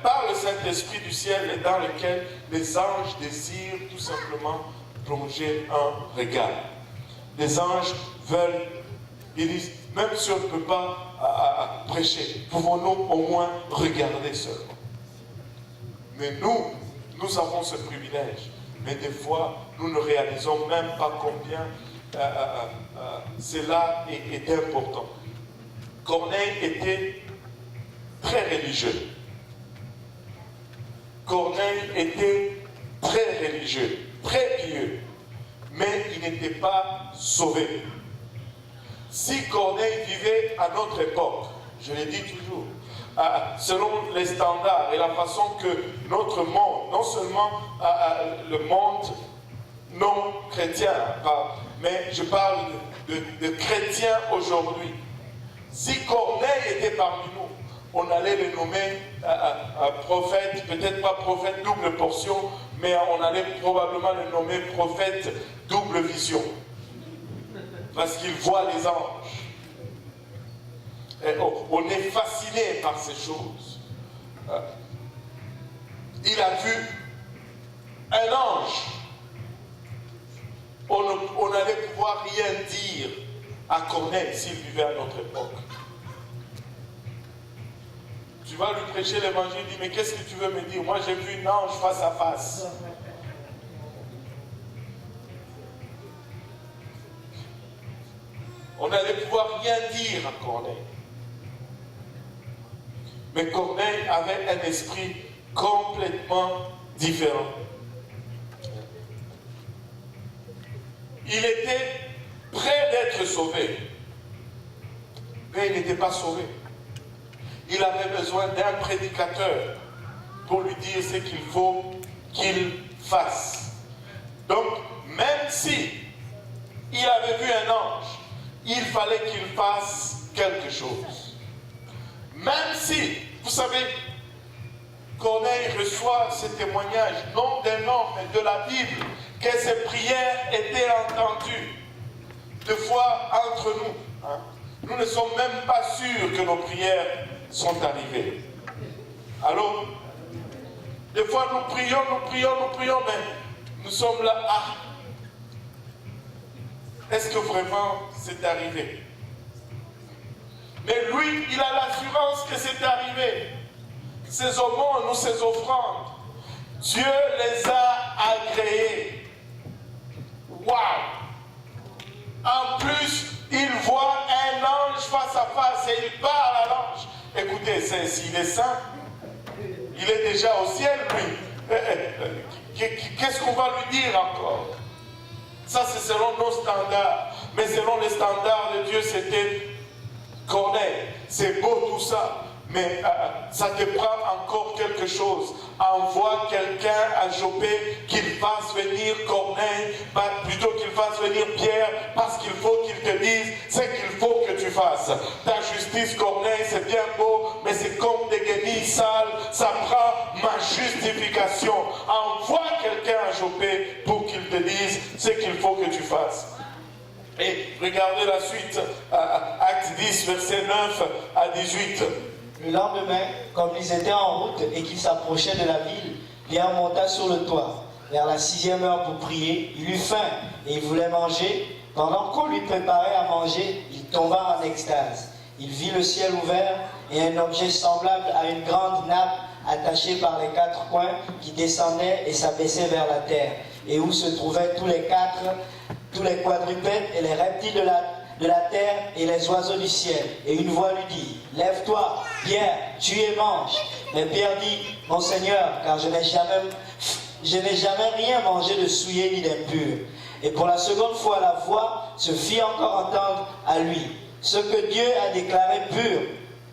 [SPEAKER 1] par le Saint-Esprit du ciel et dans lequel les anges désirent tout simplement plonger un regard. Les anges veulent, ils disent, même si on ne peut pas prêcher, pouvons-nous au moins regarder seulement. Mais nous avons ce privilège. Mais des fois, nous ne réalisons même pas combien cela est important. Corneille était très religieux. Corneille était très religieux, très pieux. Mais il n'était pas sauvé. Si Corneille vivait à notre époque, je le dis toujours, selon les standards et la façon que notre monde, non seulement le monde non chrétien, mais je parle de chrétiens aujourd'hui. Si Corneille était parmi nous, on allait le nommer prophète, peut-être pas prophète double portion, mais on allait probablement le nommer prophète double vision. Parce qu'il voit les anges. Et on est fasciné par ces choses. Il a vu un ange. On n'allait pouvoir rien dire à Corneille s'il vivait à notre époque. Tu vas lui prêcher l'évangile, il dit, mais qu'est-ce que tu veux me dire? Moi j'ai vu un ange face à face. On n'allait pouvoir rien dire à Corneille. Mais Corneille avait un esprit complètement différent. Il était prêt d'être sauvé, mais il n'était pas sauvé. Il avait besoin d'un prédicateur pour lui dire ce qu'il faut qu'il fasse. Donc, même si il avait vu un ange, il fallait qu'il fasse quelque chose. Même si, vous savez, Corneille reçoit ce témoignage, non d'un homme, mais de la Bible, que ses prières étaient entendues. Deux fois entre nous. Hein. Nous ne sommes même pas sûrs que nos prières sont arrivées. Alors, des fois nous prions, mais nous sommes là. Ah, est-ce que vraiment c'est arrivé? Mais lui, il a l'assurance que c'est arrivé. Ces aumônes ou ces offrandes, Dieu les a agréées. Waouh! En plus, il voit un ange face à face et il parle à l'ange. Écoutez, s'il est saint, il est déjà au ciel, lui. Qu'est-ce qu'on va lui dire encore? Ça, c'est selon nos standards. Mais selon les standards de Dieu, c'était Corneille. C'est beau tout ça. Mais ça te prend encore quelque chose. Envoie quelqu'un à Joppé qu'il fasse venir Corneille, plutôt qu'il fasse venir Pierre, parce qu'il faut qu'il te dise ce qu'il faut que tu fasses. Ta justice, Corneille, c'est bien beau, mais c'est comme des guenilles sales. Ça prend ma justification. Envoie quelqu'un à Joppé pour qu'il te dise ce qu'il faut que tu fasses. Et regardez la suite, Acte 10, verset 9 à 18.
[SPEAKER 2] Le lendemain, comme ils étaient en route et qu'ils s'approchaient de la ville, Pierre monta sur le toit. Vers la 6e heure pour prier, il eut faim et il voulait manger. Pendant qu'on lui préparait à manger, il tomba en extase. Il vit le ciel ouvert et un objet semblable à une grande nappe attachée par les 4 coins qui descendait et s'abaissait vers la terre, et où se trouvaient tous les quadrupèdes et les reptiles de la terre et les oiseaux du ciel. Et une voix lui dit, « Lève-toi, Pierre, tue et mange. » Mais Pierre dit, « Mon Seigneur, car je n'ai jamais rien mangé de souillé ni d'impur. » Et pour la seconde fois, la voix se fit encore entendre à lui. « Ce que Dieu a déclaré pur,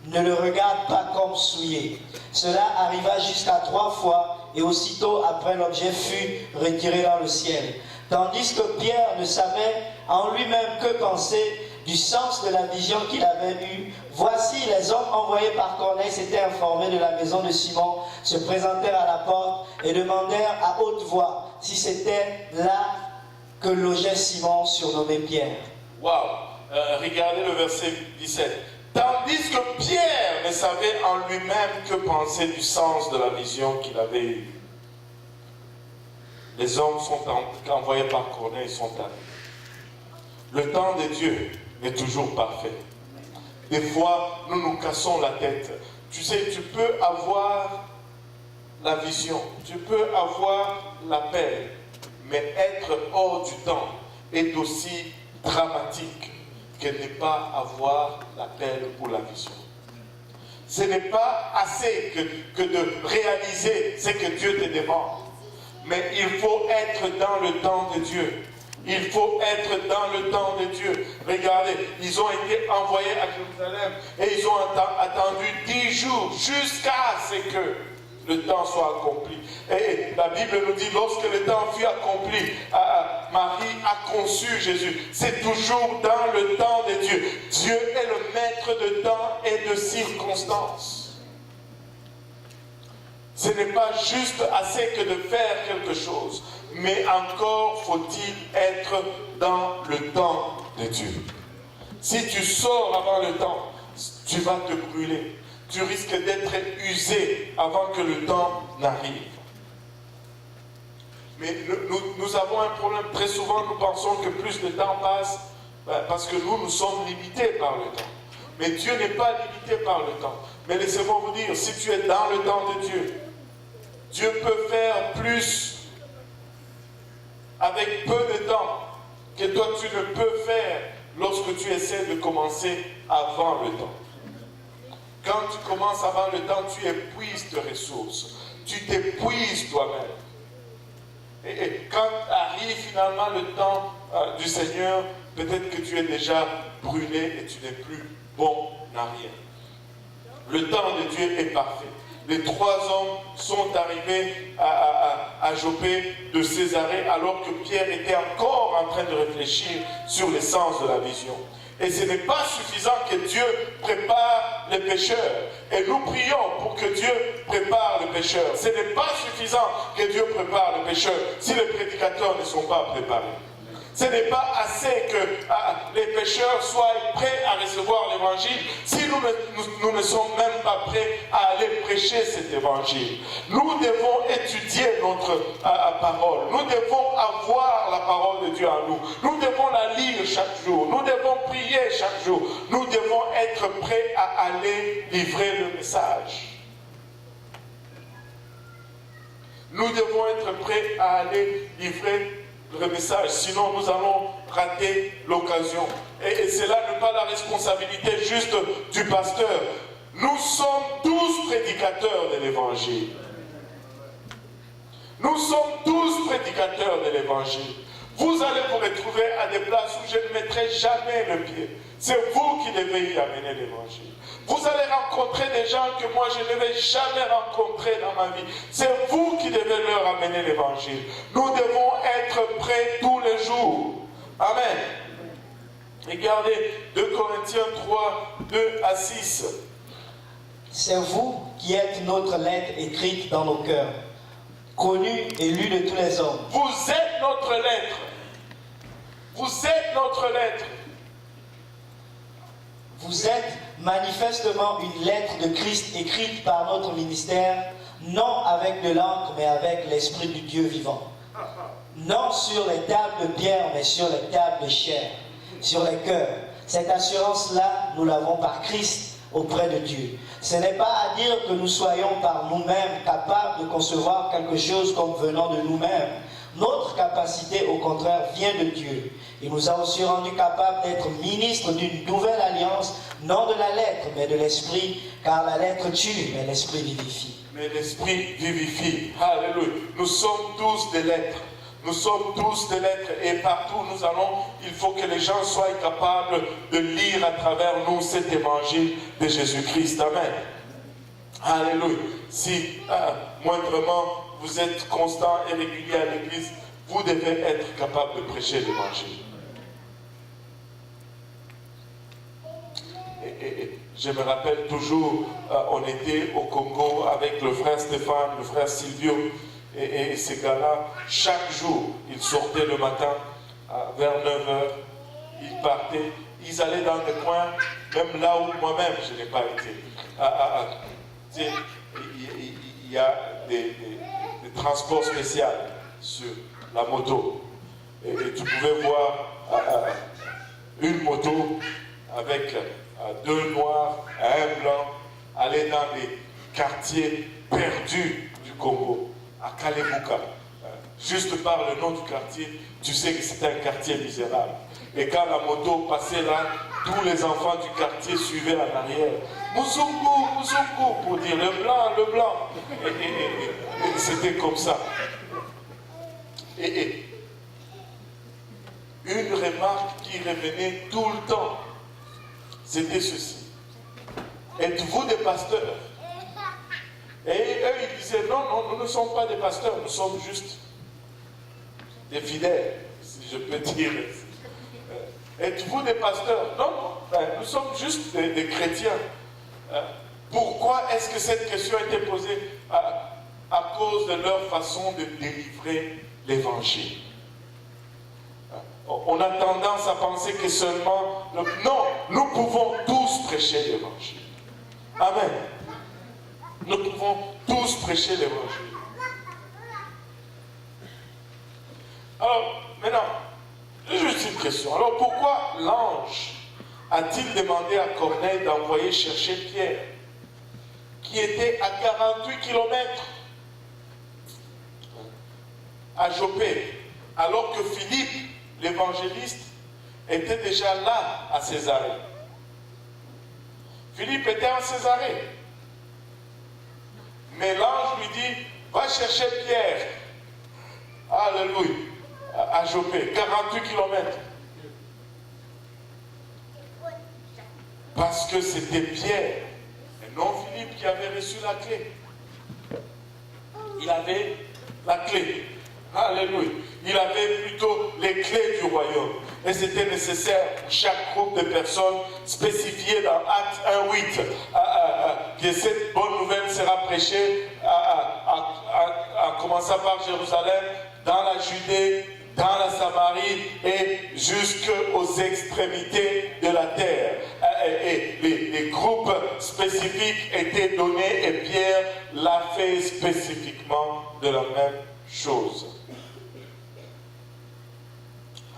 [SPEAKER 2] ne le regarde pas comme souillé. » Cela arriva jusqu'à 3 fois, et aussitôt après l'objet fut retiré dans le ciel. Tandis que Pierre ne savait en lui-même que penser du sens de la vision qu'il avait eue, voici les hommes envoyés par Corneille s'étaient informés de la maison de Simon, se présentèrent à la porte et demandèrent à haute voix si c'était là que logeait Simon, surnommé Pierre.
[SPEAKER 1] Waouh! Regardez le verset 17. Tandis que Pierre ne savait en lui-même que penser du sens de la vision qu'il avait eue. Les hommes sont envoyés par Corneille, sont arrivés. Le temps de Dieu est toujours parfait. Des fois, nous nous cassons la tête. Tu sais, tu peux avoir la vision, tu peux avoir l'appel, mais être hors du temps est aussi dramatique que ne pas avoir l'appel pour la vision. Ce n'est pas assez que de réaliser ce que Dieu te demande. Mais il faut être dans le temps de Dieu. Il faut être dans le temps de Dieu. Regardez, ils ont été envoyés à Jérusalem et ils ont attendu 10 jours jusqu'à ce que le temps soit accompli. Et la Bible nous dit, lorsque le temps fut accompli, Marie a conçu Jésus. C'est toujours dans le temps de Dieu. Dieu est le maître de temps et de circonstances. Ce n'est pas juste assez que de faire quelque chose, mais encore faut-il être dans le temps de Dieu. Si tu sors avant le temps, tu vas te brûler. Tu risques d'être usé avant que le temps n'arrive. Mais nous avons un problème. Très souvent, nous pensons que plus le temps passe parce que nous sommes limités par le temps. Mais Dieu n'est pas limité par le temps. Mais laissez-moi vous dire, si tu es dans le temps de Dieu, Dieu peut faire plus avec peu de temps que toi tu ne peux faire lorsque tu essaies de commencer avant le temps. Quand tu commences avant le temps, tu épuises tes ressources. Tu t'épuises toi-même. Et quand arrive finalement le temps du Seigneur, peut-être que tu es déjà brûlé et tu n'es plus bon à rien. Le temps de Dieu est parfait. les 3 hommes sont arrivés à Joppé de Césarée alors que Pierre était encore en train de réfléchir sur l'essence de la vision. Et ce n'est pas suffisant que Dieu prépare les pécheurs. Et nous prions pour que Dieu prépare les pécheurs. Ce n'est pas suffisant que Dieu prépare les pécheurs si les prédicateurs ne sont pas préparés. Ce n'est pas assez que les pécheurs soient prêts à recevoir l'évangile si nous ne sommes même pas prêts à aller prêcher cet évangile. Nous devons étudier notre parole. Nous devons avoir la parole de Dieu en nous. Nous devons la lire chaque jour. Nous devons prier chaque jour. Nous devons être prêts à aller livrer le message. Nous devons être prêts à aller livrer le message, sinon nous allons rater l'occasion. Et cela n'est pas la responsabilité juste du pasteur. Nous sommes tous prédicateurs de l'évangile. Nous sommes tous prédicateurs de l'évangile. Vous allez vous retrouver à des places où je ne mettrai jamais le pied. C'est vous qui devez y amener l'évangile. Vous allez rencontrer des gens que moi je ne vais jamais rencontrer dans ma vie. C'est vous qui devez leur amener l'évangile. Nous devons être prêts tous les jours. Amen. Regardez 2 Corinthiens 3, 2 à 6.
[SPEAKER 2] C'est vous qui êtes notre lettre écrite dans nos cœurs, connue et lue de tous les hommes.
[SPEAKER 1] Vous êtes notre lettre. Vous êtes notre lettre.
[SPEAKER 2] Vous êtes manifestement une lettre de Christ écrite par notre ministère, non avec de l'encre, mais avec l'Esprit du Dieu vivant. Non sur les tables de pierre, mais sur les tables de chair, sur les cœurs. Cette assurance-là, nous l'avons par Christ auprès de Dieu. Ce n'est pas à dire que nous soyons par nous-mêmes capables de concevoir quelque chose comme venant de nous-mêmes. Notre capacité, au contraire, vient de Dieu. Il nous a aussi rendus capables d'être ministres d'une nouvelle alliance, non de la lettre, mais de l'esprit, car la lettre tue, mais l'esprit vivifie.
[SPEAKER 1] Mais l'esprit vivifie. Alléluia. Nous sommes tous des lettres. Nous sommes tous des lettres et partout où nous allons, il faut que les gens soient capables de lire à travers nous cet évangile de Jésus-Christ. Amen. Alléluia. Si moindrement vous êtes constant et régulier à l'église, vous devez être capable de prêcher l'évangile. Et je me rappelle toujours, on était au Congo avec le frère Stéphane, le frère Silvio, et ces gars-là, chaque jour, ils sortaient le matin vers 9h, ils partaient, ils allaient dans des coins, même là où moi-même je n'ai pas été. Il y a des transports spéciaux sur la moto. Et tu pouvais voir une moto avec 2 noirs et 1 blanc aller dans les quartiers perdus du Congo, à Kalebuka. Juste par le nom du quartier, tu sais que c'était un quartier misérable. Et quand la moto passait là, tous les enfants du quartier suivaient en arrière. Moussoungou, Moussoungou, pour dire le blanc, le blanc. Et c'était comme ça. Et une remarque qui revenait tout le temps, c'était ceci. Êtes-vous des pasteurs? Et eux, ils disaient, non, non, nous ne sommes pas des pasteurs, nous sommes juste des fidèles, si je peux dire. Êtes-vous des pasteurs? Non, non, nous sommes juste des chrétiens. Pourquoi est-ce que cette question a été posée? À cause de leur façon de délivrer l'évangile. On a tendance à penser que seulement... Non, nous pouvons tous prêcher l'évangile. Amen. Nous pouvons tous prêcher l'évangile. Alors, maintenant, juste une question. Alors, pourquoi l'ange a-t-il demandé à Corneille d'envoyer chercher Pierre, qui était à 48 km à Joppé, alors que Philippe, l'évangéliste, était déjà là à Césarée? Philippe était en Césarée. Mais l'ange lui dit, va chercher Pierre. Alléluia. À Joppé, 48 km. Parce que c'était Pierre et non Philippe qui avait reçu la clé. Il avait la clé. Alléluia. Il avait plutôt les clés du royaume. Et c'était nécessaire pour chaque groupe de personnes spécifiées dans Actes 1:8 que cette bonne nouvelle sera prêchée en commençant par Jérusalem, dans la Judée, dans la Samarie et jusqu'aux extrémités de la terre. Et les groupes spécifiques étaient donnés et Pierre l'a fait spécifiquement de la même chose.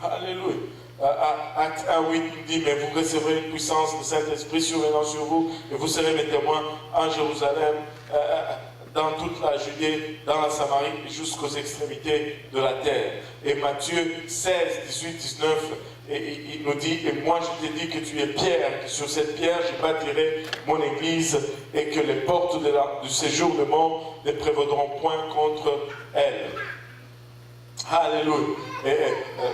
[SPEAKER 1] Alléluia. Acte 1:8 nous dit, mais vous recevrez une puissance du Saint-Esprit survenant sur vous et vous serez mes témoins en Jérusalem, dans toute la Judée, dans la Samarie jusqu'aux extrémités de la terre. Et Matthieu 16, 18, 19, il nous dit, et moi je te dis que tu es Pierre, que sur cette pierre je bâtirai mon église et que les portes du séjour de mort ne prévaudront point contre elle. Alléluia. Et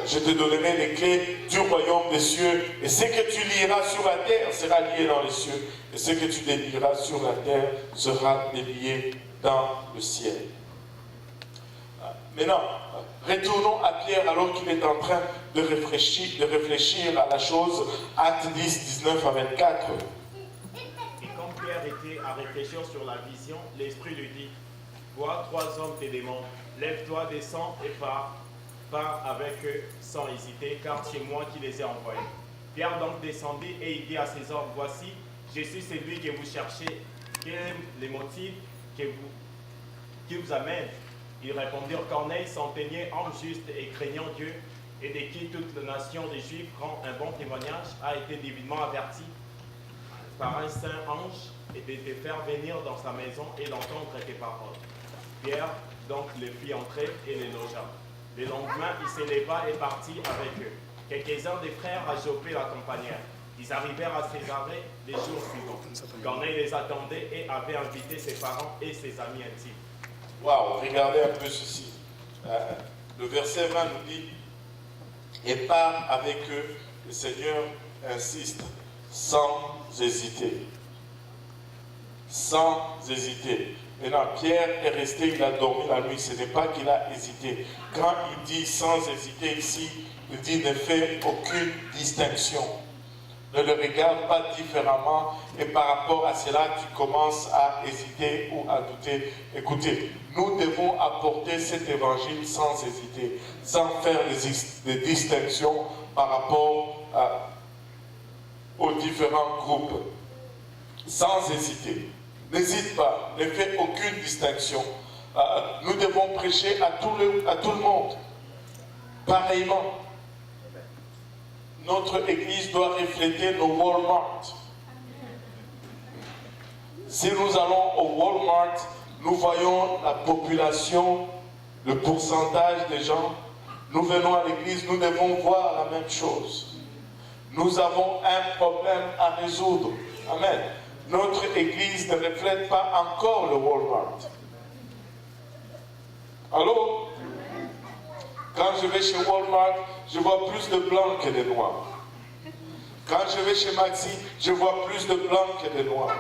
[SPEAKER 1] je te donnerai les clés du royaume des cieux. Et ce que tu lieras sur la terre sera lié dans les cieux. Et ce que tu délieras sur la terre sera délié dans le ciel. Maintenant, retournons à Pierre alors qu'il est en train de réfléchir à la chose. Actes 10, 19 à 24.
[SPEAKER 3] Et quand Pierre était à réfléchir sur la vision, l'Esprit lui dit, vois 3 hommes t'aideront. Lève-toi, descends et pars avec eux sans hésiter, car c'est moi qui les ai envoyés. Pierre donc descendit et il dit à ses hommes, voici, je suis celui que vous cherchez. Quels sont les motifs qui vous amènent? Ils répondirent, Corneille, centenier, homme juste et craignant Dieu, et de qui toute la nation des Juifs rend un bon témoignage, a été divinement averti par un saint ange et de te faire venir dans sa maison et d'entendre tes paroles. Pierre donc le fit entrer et les logea. Le lendemain, il s'éleva et partit avec eux. Quelques-uns des frères à Joppé l'accompagnèrent. Ils arrivèrent à Césarée les jours suivants. Corneille les attendait et avait invité ses parents et ses amis intimes.
[SPEAKER 1] Waouh, regardez un peu ceci. Le verset 20 nous dit, et part avec eux, le Seigneur insiste, sans hésiter. Sans hésiter. Maintenant, Pierre est resté, il a dormi la nuit. Ce n'est pas qu'il a hésité. Quand il dit sans hésiter ici, il dit ne fais aucune distinction. Ne le regarde pas différemment et par rapport à cela, tu commences à hésiter ou à douter. Écoutez, nous devons apporter cet évangile sans hésiter, sans faire des distinctions par rapport aux différents groupes. Sans hésiter. N'hésite pas, ne fais aucune distinction. Nous devons prêcher à tout le monde. Pareillement, notre église doit refléter nos Walmart. Si nous allons au Walmart, nous voyons la population, le pourcentage des gens. Nous venons à l'église, nous devons voir la même chose. Nous avons un problème à résoudre. Amen. Notre église ne reflète pas encore le Walmart. Allô? Quand je vais chez Walmart, je vois plus de blancs que de noirs. Quand je vais chez Maxi, je vois plus de blancs que de noirs.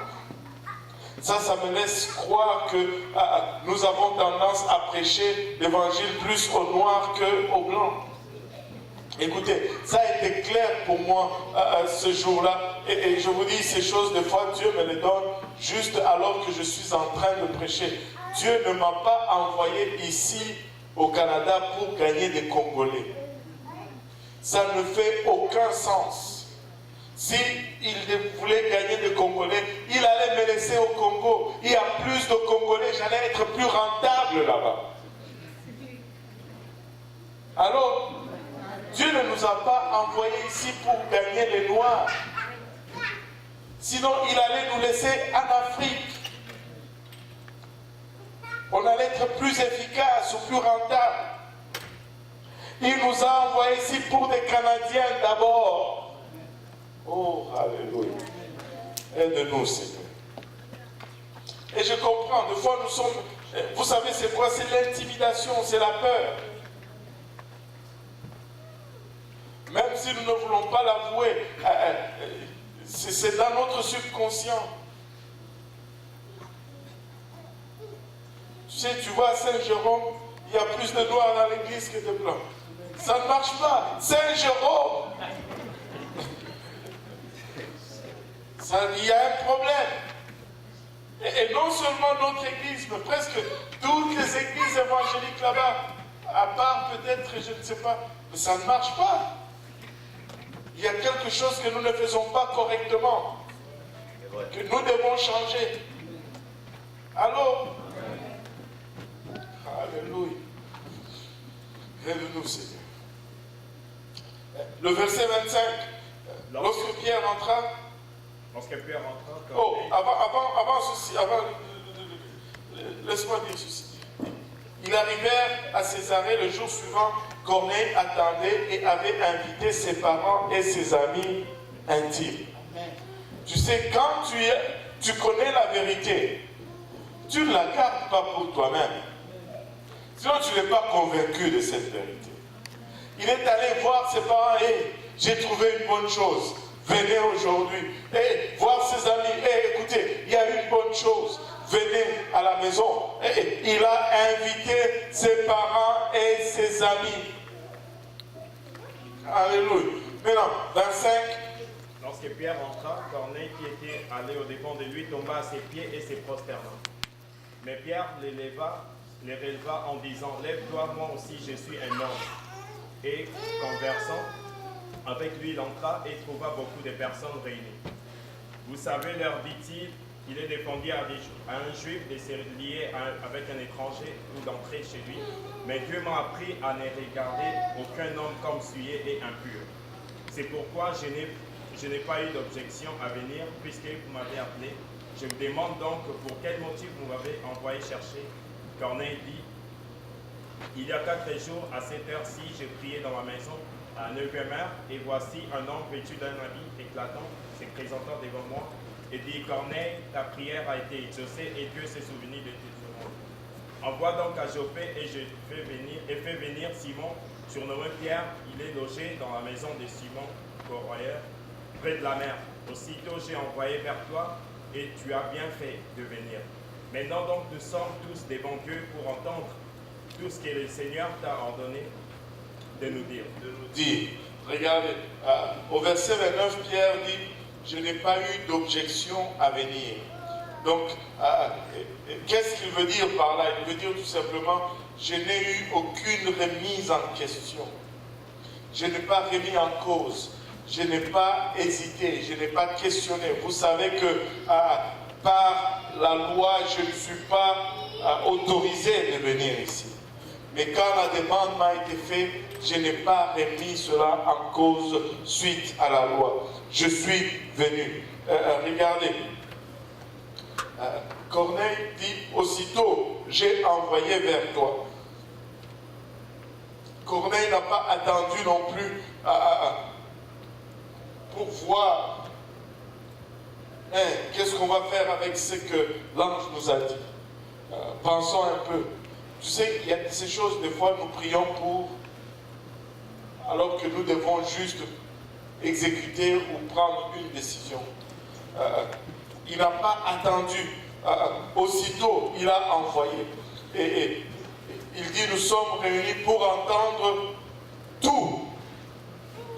[SPEAKER 1] Ça me laisse croire que nous avons tendance à prêcher l'évangile plus aux noirs qu'aux blancs. Écoutez, ça a été clair pour moi ce jour-là. Et je vous dis, ces choses, des fois, Dieu me les donne juste alors que je suis en train de prêcher. Dieu ne m'a pas envoyé ici au Canada pour gagner des Congolais. Ça ne fait aucun sens. Si il voulait gagner des Congolais, il allait me laisser au Congo. Il y a plus de Congolais, j'allais être plus rentable là-bas. Alors, Dieu ne nous a pas envoyés ici pour gagner les Noirs. Sinon, il allait nous laisser en Afrique. On allait être plus efficace ou plus rentable. Il nous a envoyés ici pour des Canadiens d'abord. Oh, alléluia. Aide-nous, Seigneur. Et je comprends, des fois nous sommes... Vous savez c'est quoi? C'est l'intimidation, c'est la peur. Même si nous ne voulons pas l'avouer, c'est dans notre subconscient. Tu sais, tu vois, Saint-Jérôme, il y a plus de noirs dans l'église que de blancs. Ça ne marche pas. Saint-Jérôme, il y a un problème. Et non seulement notre église, mais presque toutes les églises évangéliques là-bas, à part peut-être, je ne sais pas, mais ça ne marche pas. Il y a quelque chose que nous ne faisons pas correctement, que nous devons changer. Alors, alléluia. Aide-nous, Seigneur. Le verset 25, lorsque Pierre entra.
[SPEAKER 3] Lorsque Pierre entra.
[SPEAKER 1] Oh, avant ceci, laisse-moi dire ceci. Ils arrivèrent à Césarée le jour suivant. Corneille attendait et avait invité ses parents et ses amis intimes. Tu sais, quand tu connais la vérité, tu ne la gardes pas pour toi-même. Sinon, tu n'es pas convaincu de cette vérité. Il est allé voir ses parents et j'ai trouvé une bonne chose. Venez aujourd'hui. Et voir ses amis. Et écoutez, il y a une bonne chose. Venez à la maison. Et il a invité ses parents et ses amis. Alléluia. Maintenant, 25.
[SPEAKER 3] Lorsque Pierre entra, Corneille, qui était allé au dépens de lui, tomba à ses pieds et se prosterna. Mais Pierre les releva en disant, lève-toi, moi aussi je suis un homme. Et conversant avec lui, il entra et trouva beaucoup de personnes réunies. Vous savez, leur dit-il, il est défendu à un juif de se lier avec un étranger ou d'entrer chez lui. Mais Dieu m'a appris à ne regarder aucun homme comme souillé et impur. C'est pourquoi je n'ai pas eu d'objection à venir, puisque vous m'avez appelé. Je vous demande donc pour quel motif vous m'avez envoyé chercher. Corneille dit, il y a 4 jours, à cette heure-ci, j'ai prié dans ma maison à 9e heure, et voici un homme vêtu d'un habit éclatant, se présentant devant moi, et dit, Corneille, ta prière a été exaucée, et Dieu s'est souvenu de tes demandes. Envoie donc à Joppé, et fais venir Simon, surnommé Pierre. Il est logé dans la maison de Simon, corroyeur, près de la mer. Aussitôt j'ai envoyé vers toi, et tu as bien fait de venir. Maintenant donc nous sommes tous devant Dieu pour entendre tout ce que le Seigneur t'a ordonné de nous dire.
[SPEAKER 1] Regardez, au verset 29, Pierre dit, je n'ai pas eu d'objection à venir. Donc, qu'est-ce qu'il veut dire par là? Il veut dire tout simplement, je n'ai eu aucune remise en question. Je n'ai pas remis en cause. Je n'ai pas hésité, je n'ai pas questionné. Vous savez que par la loi, je ne suis pas autorisé de venir ici. Mais quand la demande m'a été faite, je n'ai pas remis cela en cause suite à la loi. Je suis venu. Regardez. Corneille dit, aussitôt, j'ai envoyé vers toi. Corneille n'a pas attendu non plus pour voir qu'est-ce qu'on va faire avec ce que l'ange nous a dit. Pensons un peu. Tu sais, il y a ces choses, des fois, nous prions pour, alors que nous devons juste exécuter ou prendre une décision. Il n'a pas attendu. Aussitôt, il a envoyé. Et il dit, nous sommes réunis pour entendre tout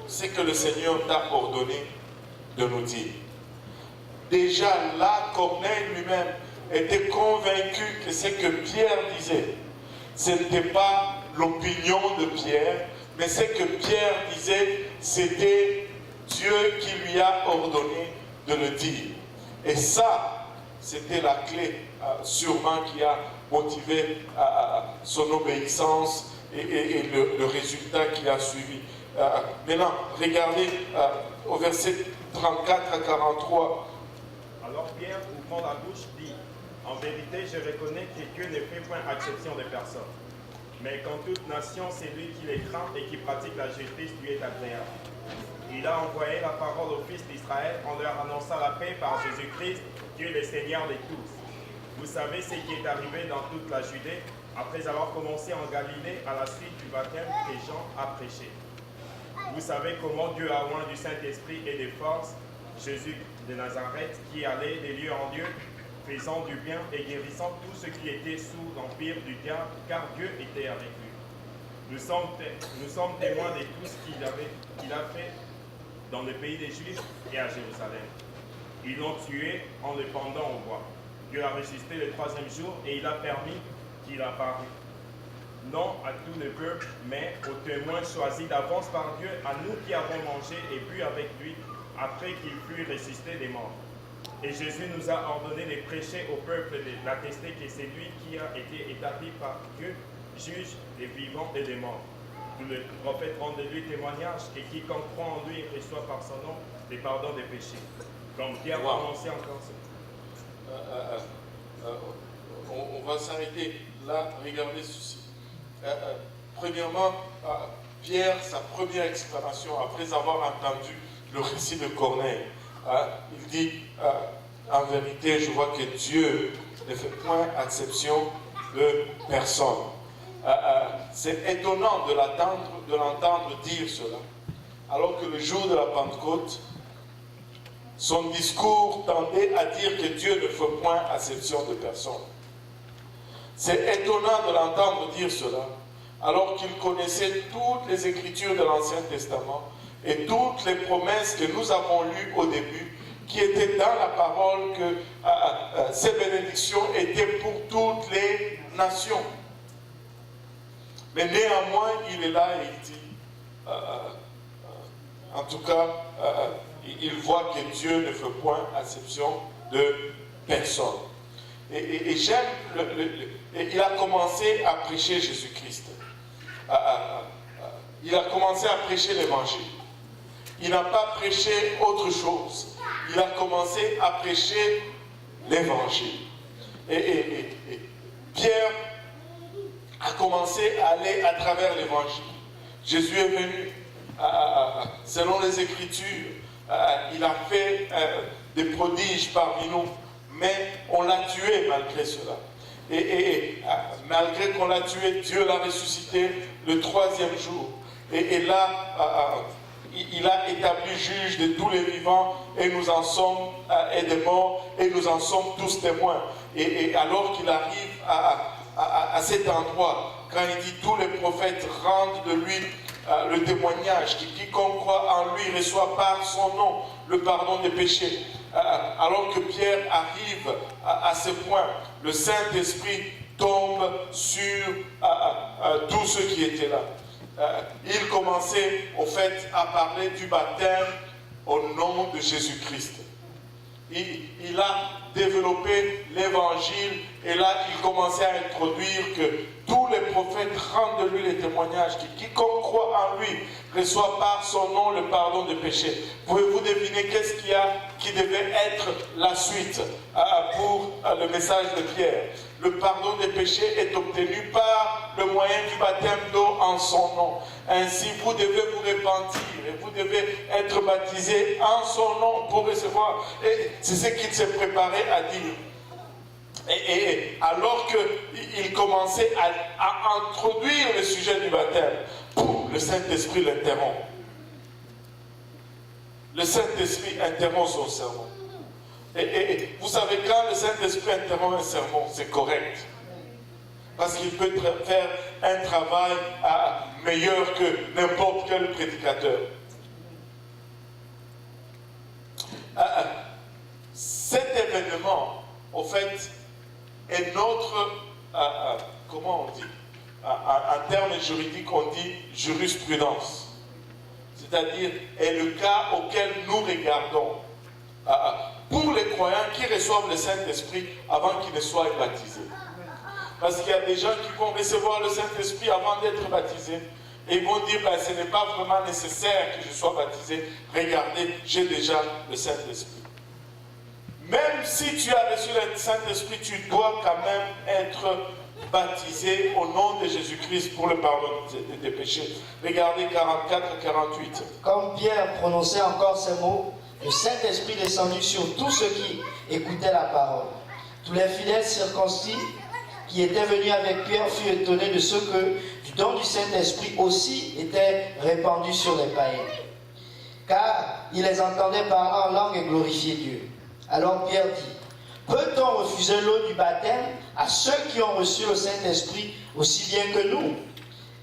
[SPEAKER 1] ce que le Seigneur t'a ordonné de nous dire. Déjà là, Corneille lui-même était convaincu que ce que Pierre disait, ce n'était pas l'opinion de Pierre, mais ce que Pierre disait, c'était Dieu qui lui a ordonné de le dire. Et ça, c'était la clé, sûrement, qui a motivé son obéissance et le résultat qui a suivi. Maintenant, regardez au verset 34 à 43.
[SPEAKER 3] Alors Pierre, ouvrant la bouche, dit, en vérité, je reconnais que Dieu ne fait point exception des personnes. Mais qu'en toute nation, c'est lui qui les craint et qui pratique la justice lui est agréable. Il a envoyé la parole aux fils d'Israël en leur annonçant la paix par Jésus-Christ, Dieu le Seigneur de tous. Vous savez ce qui est arrivé dans toute la Judée, après avoir commencé en Galilée à la suite du baptême que Jean a prêché. Vous savez comment Dieu a oint du Saint-Esprit et de force Jésus de Nazareth, qui allait de lieu en lieu, faisant du bien et guérissant tous ceux qui étaient sous l'empire du diable, car Dieu était avec lui. Nous sommes témoins de tout ce qu'il a fait dans le pays des Juifs et à Jérusalem. Ils l'ont tué en le pendant au bois. Dieu a ressuscité le troisième jour et il a permis qu'il apparût. Non à tout le peuple, mais aux témoins choisis d'avance par Dieu, à nous qui avons mangé et bu avec lui après qu'il fut ressuscité des morts. Et Jésus nous a ordonné de prêcher au peuple, d'attester que c'est lui qui a été établi par Dieu, juge des vivants et des morts. Tous les prophètes rendent de lui témoignage que quiconque croit en lui reçoit par son nom les pardons des péchés. Comme Pierre prononçait encore ça.
[SPEAKER 1] On va s'arrêter là, regardez ceci. Premièrement, Pierre, sa première exclamation, après avoir entendu le récit de Corneille, il dit, en vérité, je vois que Dieu ne fait point exception de personne. C'est étonnant de l'entendre dire cela, alors que le jour de la Pentecôte, son discours tendait à dire que Dieu ne fait point exception de personne. C'est étonnant de l'entendre dire cela, alors qu'il connaissait toutes les Écritures de l'Ancien Testament et toutes les promesses que nous avons lues au début, qui étaient dans la parole que ces bénédictions étaient pour toutes les nations. Mais néanmoins, il est là et il dit, en tout cas, il voit que Dieu ne fait point exception de personne. Et j'aime, il a commencé à prêcher Jésus-Christ. Il a commencé à prêcher l'Évangile. Il n'a pas prêché autre chose. Il a commencé à prêcher l'Évangile. Et Pierre a commencé à aller à travers l'Évangile. Jésus est venu, selon les Écritures, il a fait des prodiges parmi nous, mais on l'a tué malgré cela. Et malgré qu'on l'a tué, Dieu l'a ressuscité le troisième jour. Et là, il a établi juge de tous les vivants, et nous en sommes, et des morts, et nous en sommes tous témoins. Et alors qu'il arrive à cet endroit, quand il dit tous les prophètes rendent de lui le témoignage, que quiconque croit en lui reçoit par son nom le pardon des péchés. Alors que Pierre arrive à ce point, le Saint-Esprit tombe sur tous ceux qui étaient là. Il commençait au fait à parler du baptême au nom de Jésus-Christ. Il a développé l'évangile et là il commençait à introduire que tous les prophètes rendent de lui les témoignages, que quiconque croit en lui reçoit par son nom le pardon des péchés. Pouvez-vous deviner qu'est-ce qui devait être la suite pour le message de Pierre? Le pardon des péchés est obtenu par le moyen du baptême d'eau en son nom. Ainsi, vous devez vous repentir et vous devez être baptisé en son nom pour recevoir. Et c'est ce qu'il s'est préparé à dire. Et alors qu'il commençait à introduire le sujet du baptême, le Saint-Esprit l'interrompt. Le Saint-Esprit interrompt son sermon. Et vous savez, quand le Saint-Esprit interrompt un sermon, c'est correct. Parce qu'il peut faire un travail meilleur que n'importe quel prédicateur. Cet événement, au fait, est notre, comment on dit, en termes juridiques, on dit jurisprudence. C'est-à-dire, est le cas auquel nous regardons. Pour les croyants qui reçoivent le Saint-Esprit avant qu'ils ne soient baptisés. Parce qu'il y a des gens qui vont recevoir le Saint-Esprit avant d'être baptisés. Et ils vont dire, ben, ce n'est pas vraiment nécessaire que je sois baptisé. Regardez, j'ai déjà le Saint-Esprit. Même si tu as reçu le Saint-Esprit, tu dois quand même être baptisé au nom de Jésus-Christ pour le pardon de tes péchés. Regardez 44-48.
[SPEAKER 2] Comme Pierre prononçait encore ces mots, le Saint-Esprit descendit sur tous ceux qui écoutaient la parole. Tous les fidèles circoncis qui étaient venus avec Pierre furent étonnés de ce que du don du Saint-Esprit aussi était répandu sur les païens. Car ils les entendaient parler en langue et glorifier Dieu. Alors Pierre dit, « peut-on refuser l'eau du baptême à ceux qui ont reçu le Saint-Esprit aussi bien que nous?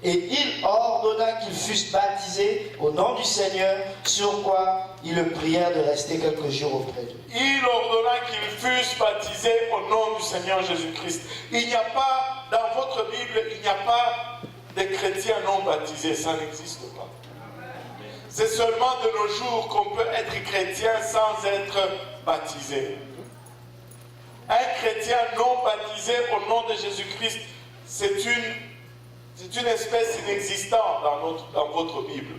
[SPEAKER 2] Et il ordonna qu'ils fussent baptisés au nom du Seigneur, sur quoi ils le prièrent de rester quelques jours auprès d'eux.
[SPEAKER 1] Il ordonna qu'ils fussent baptisés au nom du Seigneur Jésus-Christ. Il n'y a pas, dans votre Bible, il n'y a pas de chrétiens non baptisés. Ça n'existe pas. C'est seulement de nos jours qu'on peut être chrétien sans être baptisé. Un chrétien non baptisé au nom de Jésus-Christ, c'est une espèce inexistante dans votre Bible.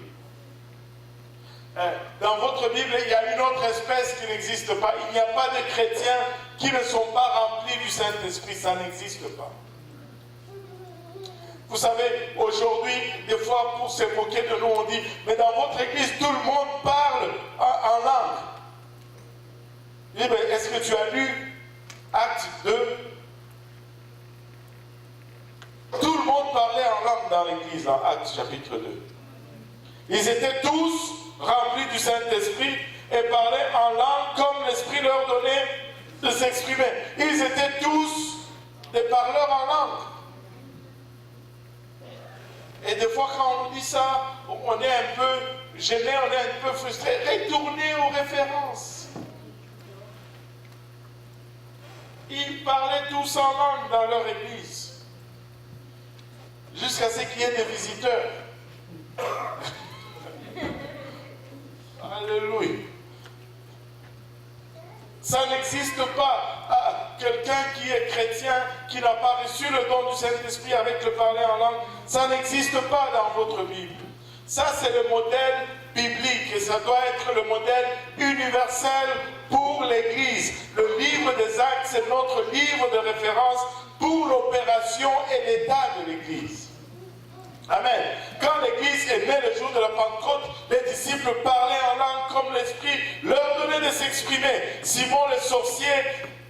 [SPEAKER 1] Dans votre Bible, il y a une autre espèce qui n'existe pas. Il n'y a pas de chrétiens qui ne sont pas remplis du Saint-Esprit. Ça n'existe pas. Vous savez, aujourd'hui, des fois, pour se moquer de nous, on dit, mais dans votre église, tout le monde parle en langue. Je dis, mais est-ce que tu as lu Acte 2? Tout le monde parlait en langue dans l'église, dans Acte chapitre 2. Ils étaient tous remplis du Saint-Esprit et parlaient en langue comme l'Esprit leur donnait de s'exprimer. Ils étaient tous des parleurs en langue. Et des fois, quand on nous dit ça, on est un peu gêné, on est un peu frustré. Retournez aux références. Ils parlaient tous en langue dans leur église. Jusqu'à ce qu'il y ait des visiteurs. Alléluia. Ça n'existe pas. Quelqu'un qui est chrétien, qui n'a pas reçu le don du Saint-Esprit avec le parler en langue, ça n'existe pas dans votre Bible. Ça, c'est le modèle biblique et ça doit être le modèle universel pour l'Église. Le livre des Actes, c'est notre livre de référence pour l'opération et l'état de l'Église. Amen. Quand l'Église est née le jour de la Pentecôte, les disciples parlaient en langue comme l'Esprit leur donnait de s'exprimer. Simon le sorcier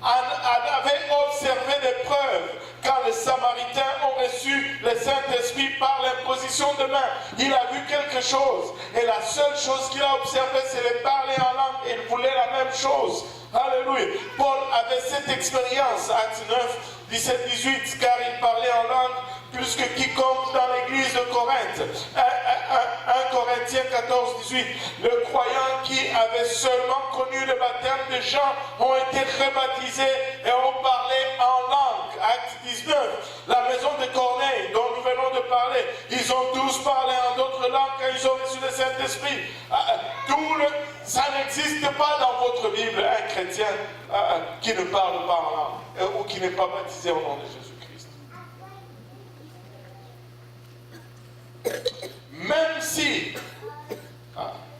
[SPEAKER 1] avait observé des preuves quand les Samaritains ont reçu le Saint-Esprit par l'imposition de main. Il a vu quelque chose et la seule chose qu'il a observée, c'est de parler en langue et il voulait la même chose. Alléluia. Paul avait cette expérience, Actes 9, 17, 18, car il parlait en langue plus que quiconque dans l'église de Corinthe. 1 Corinthiens 14, 18. Le croyant qui avait seulement connu le baptême de Jean ont été rebaptisés et ont parlé en langue. Acte 19. La maison de Corneille, dont nous venons de parler, ils ont tous parlé en d'autres langues quand ils ont reçu le Saint-Esprit. Ça n'existe pas dans votre Bible, un chrétien qui ne parle pas en langue ou qui n'est pas baptisé au nom de Jésus. Même si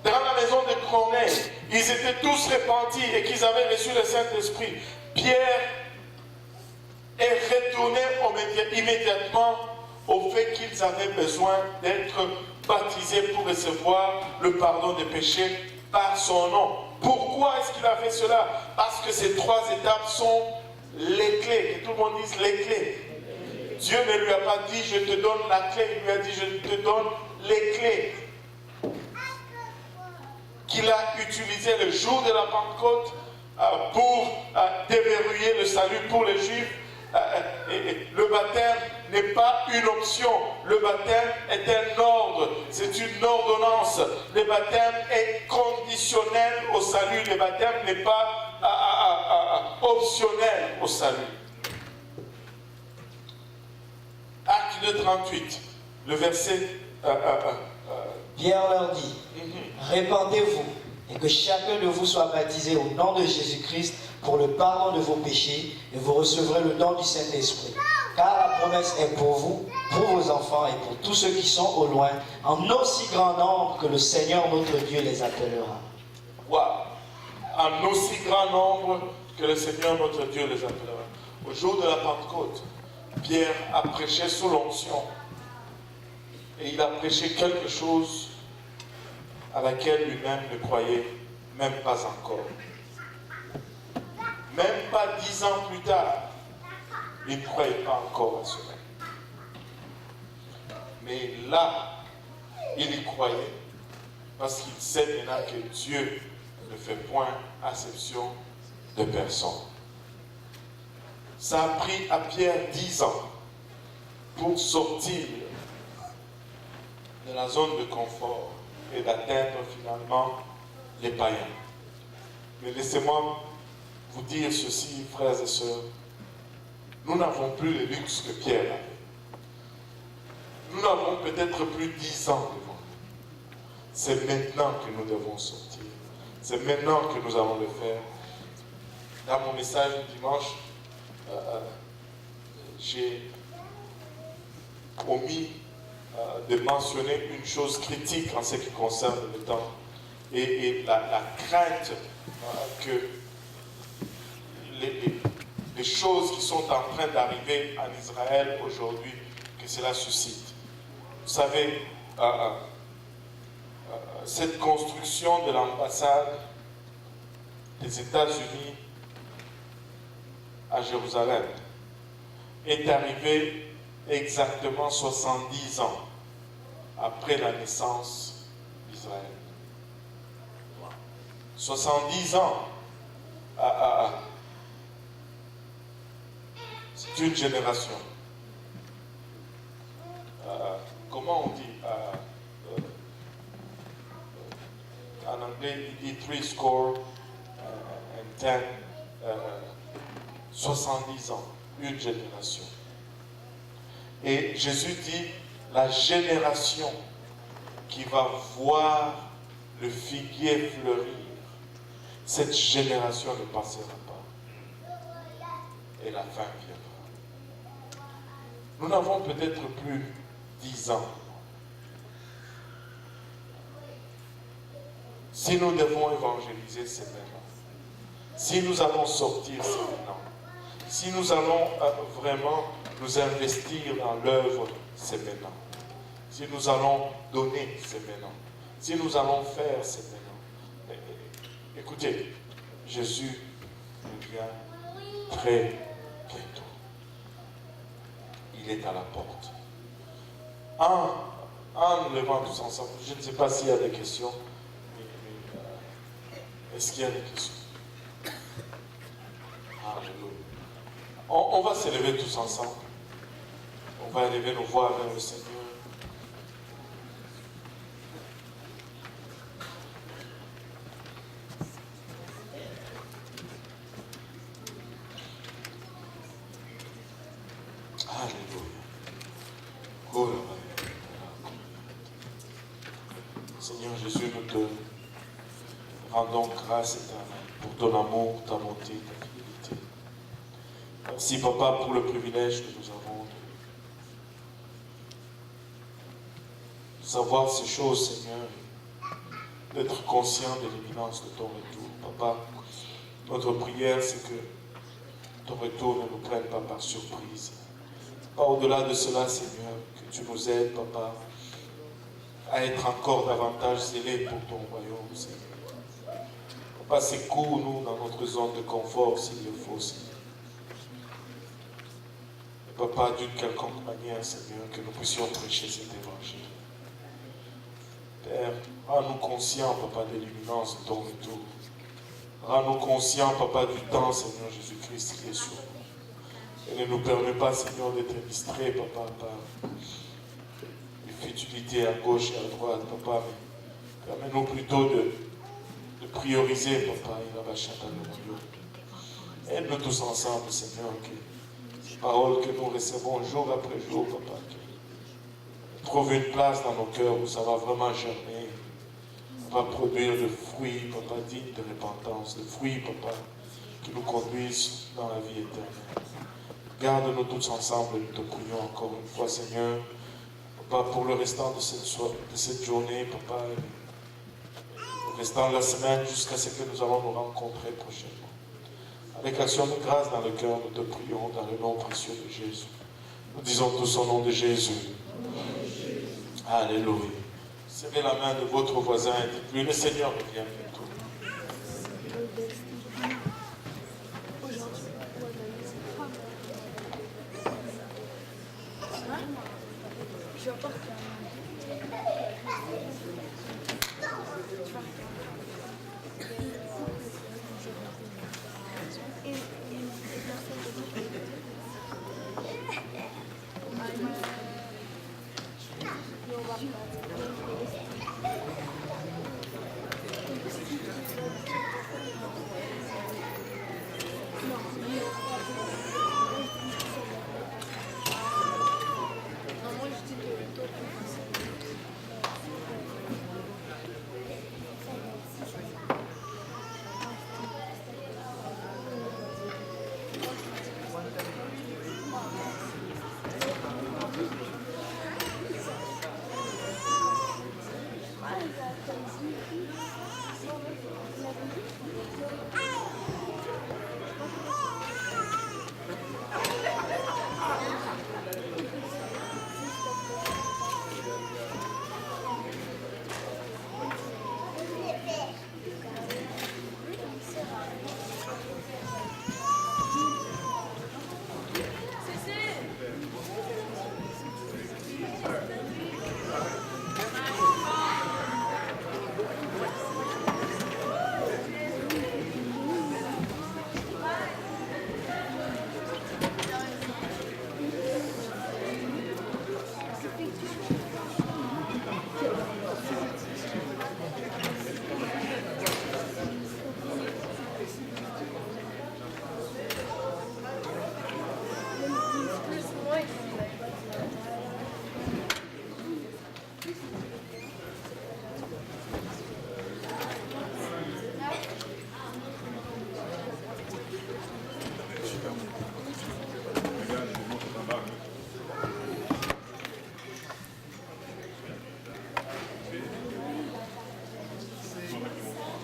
[SPEAKER 1] dans la maison de Corneille, ils étaient tous repentis et qu'ils avaient reçu le Saint-Esprit, Pierre est retourné immédiatement au fait qu'ils avaient besoin d'être baptisés pour recevoir le pardon des péchés par son nom. Pourquoi est-ce qu'il a fait cela? Parce que ces trois étapes sont les clés, que tout le monde dise les clés. Dieu ne lui a pas dit je te donne la clé, il lui a dit je te donne les clés qu'il a utilisées le jour de la Pentecôte pour déverrouiller le salut pour les Juifs. Le baptême n'est pas une option, le baptême est un ordre, c'est une ordonnance. Le baptême est conditionnel au salut, le baptême n'est pas optionnel au salut. Acte 2, 38, le verset...
[SPEAKER 2] Pierre leur dit, répandez-vous et que chacun de vous soit baptisé au nom de Jésus-Christ pour le pardon de vos péchés et vous recevrez le don du Saint-Esprit. Car la promesse est pour vous, pour vos enfants et pour tous ceux qui sont au loin, en aussi grand nombre que le Seigneur notre Dieu les appellera.
[SPEAKER 1] Wow. En aussi grand nombre que le Seigneur notre Dieu les appellera. Au jour de la Pentecôte, Pierre a prêché sous l'onction. Et il a prêché quelque chose à laquelle lui-même ne croyait même pas encore. Même pas 10 ans plus tard, il ne croyait pas encore à cela. Mais là, il y croyait parce qu'il sait maintenant que Dieu ne fait point acception de personne. Ça a pris à Pierre 10 ans pour sortir de la zone de confort et d'atteindre finalement les païens. Mais laissez-moi vous dire ceci, frères et sœurs. Nous n'avons plus le luxe que Pierre avait. Nous n'avons peut-être plus 10 ans devant nous. C'est maintenant que nous devons sortir. C'est maintenant que nous allons le faire. Dans mon message du dimanche, j'ai omis de mentionner une chose critique en ce qui concerne le temps et la crainte que les choses qui sont en train d'arriver en Israël aujourd'hui, que cela suscite. Vous savez, cette construction de l'ambassade des États-Unis à Jérusalem est arrivée exactement 70 ans après la naissance d'Israël. 70 ans. C'est une génération. Comment on dit en anglais, il dit 70 and 10, 70 ans, une génération. Et Jésus dit, la génération qui va voir le figuier fleurir, cette génération ne passera pas. Et la fin viendra. Nous n'avons peut-être plus 10 ans. Si nous devons évangéliser, c'est maintenant. Si nous allons sortir, c'est maintenant. Si nous allons vraiment nous investir dans l'œuvre, c'est maintenant. Si nous allons donner, c'est maintenant. Si nous allons faire, c'est maintenant. Écoutez, Jésus revient très bientôt. Il est à la porte. En levant tous ensemble, je ne sais pas s'il y a des questions, mais est-ce qu'il y a des questions? Alléluia. On va s'élever tous ensemble. On va élever nos voix vers le Seigneur. Alléluia. Seigneur Jésus, nous te rendons grâce pour ton amour, ta bonté, ta fidélité. Merci, Papa, pour le privilège que nous avons de savoir ces choses, Seigneur, d'être conscient de l'imminence de ton retour. Papa, notre prière, c'est que ton retour ne nous prenne pas par surprise. Pas au-delà de cela, Seigneur, que tu nous aides, Papa, à être encore davantage zélés pour ton royaume, Seigneur. Papa, secours-nous dans notre zone de confort, s'il le faut, Seigneur. Et Papa, d'une quelconque manière, Seigneur, que nous puissions prêcher cet évangile. Père, rends-nous conscients, Papa, de l'imminence de ton retour. Rends-nous conscients, Papa, du temps, Seigneur Jésus-Christ, qui est sur nous. Et ne nous permets pas, Seigneur, d'être distraits, Papa, par les futilités à gauche et à droite, Papa. Mais permets-nous plutôt de prioriser, Papa, et la bachata de Dieu. Aide-nous tous ensemble, Seigneur, que ces paroles que nous recevons jour après jour, Papa, trouve une place dans nos cœurs où ça va vraiment germer, va produire de fruits, Papa, dignes de repentance, de fruits, Papa, qui nous conduisent dans la vie éternelle. Garde-nous tous ensemble et nous te prions encore une fois, Seigneur, Papa, pour le restant de cette journée, Papa, le restant de la semaine, jusqu'à ce que nous allons nous rencontrer prochainement. Avec action de grâce dans le cœur, nous te prions dans le nom précieux de Jésus. Nous disons tous au nom de Jésus. Alléluia. Serrez la main de votre voisin et dites-lui, le Seigneur revient bientôt.
[SPEAKER 4] Et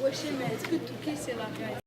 [SPEAKER 4] Wesh, mais est-ce que Touquet c'est la gueule?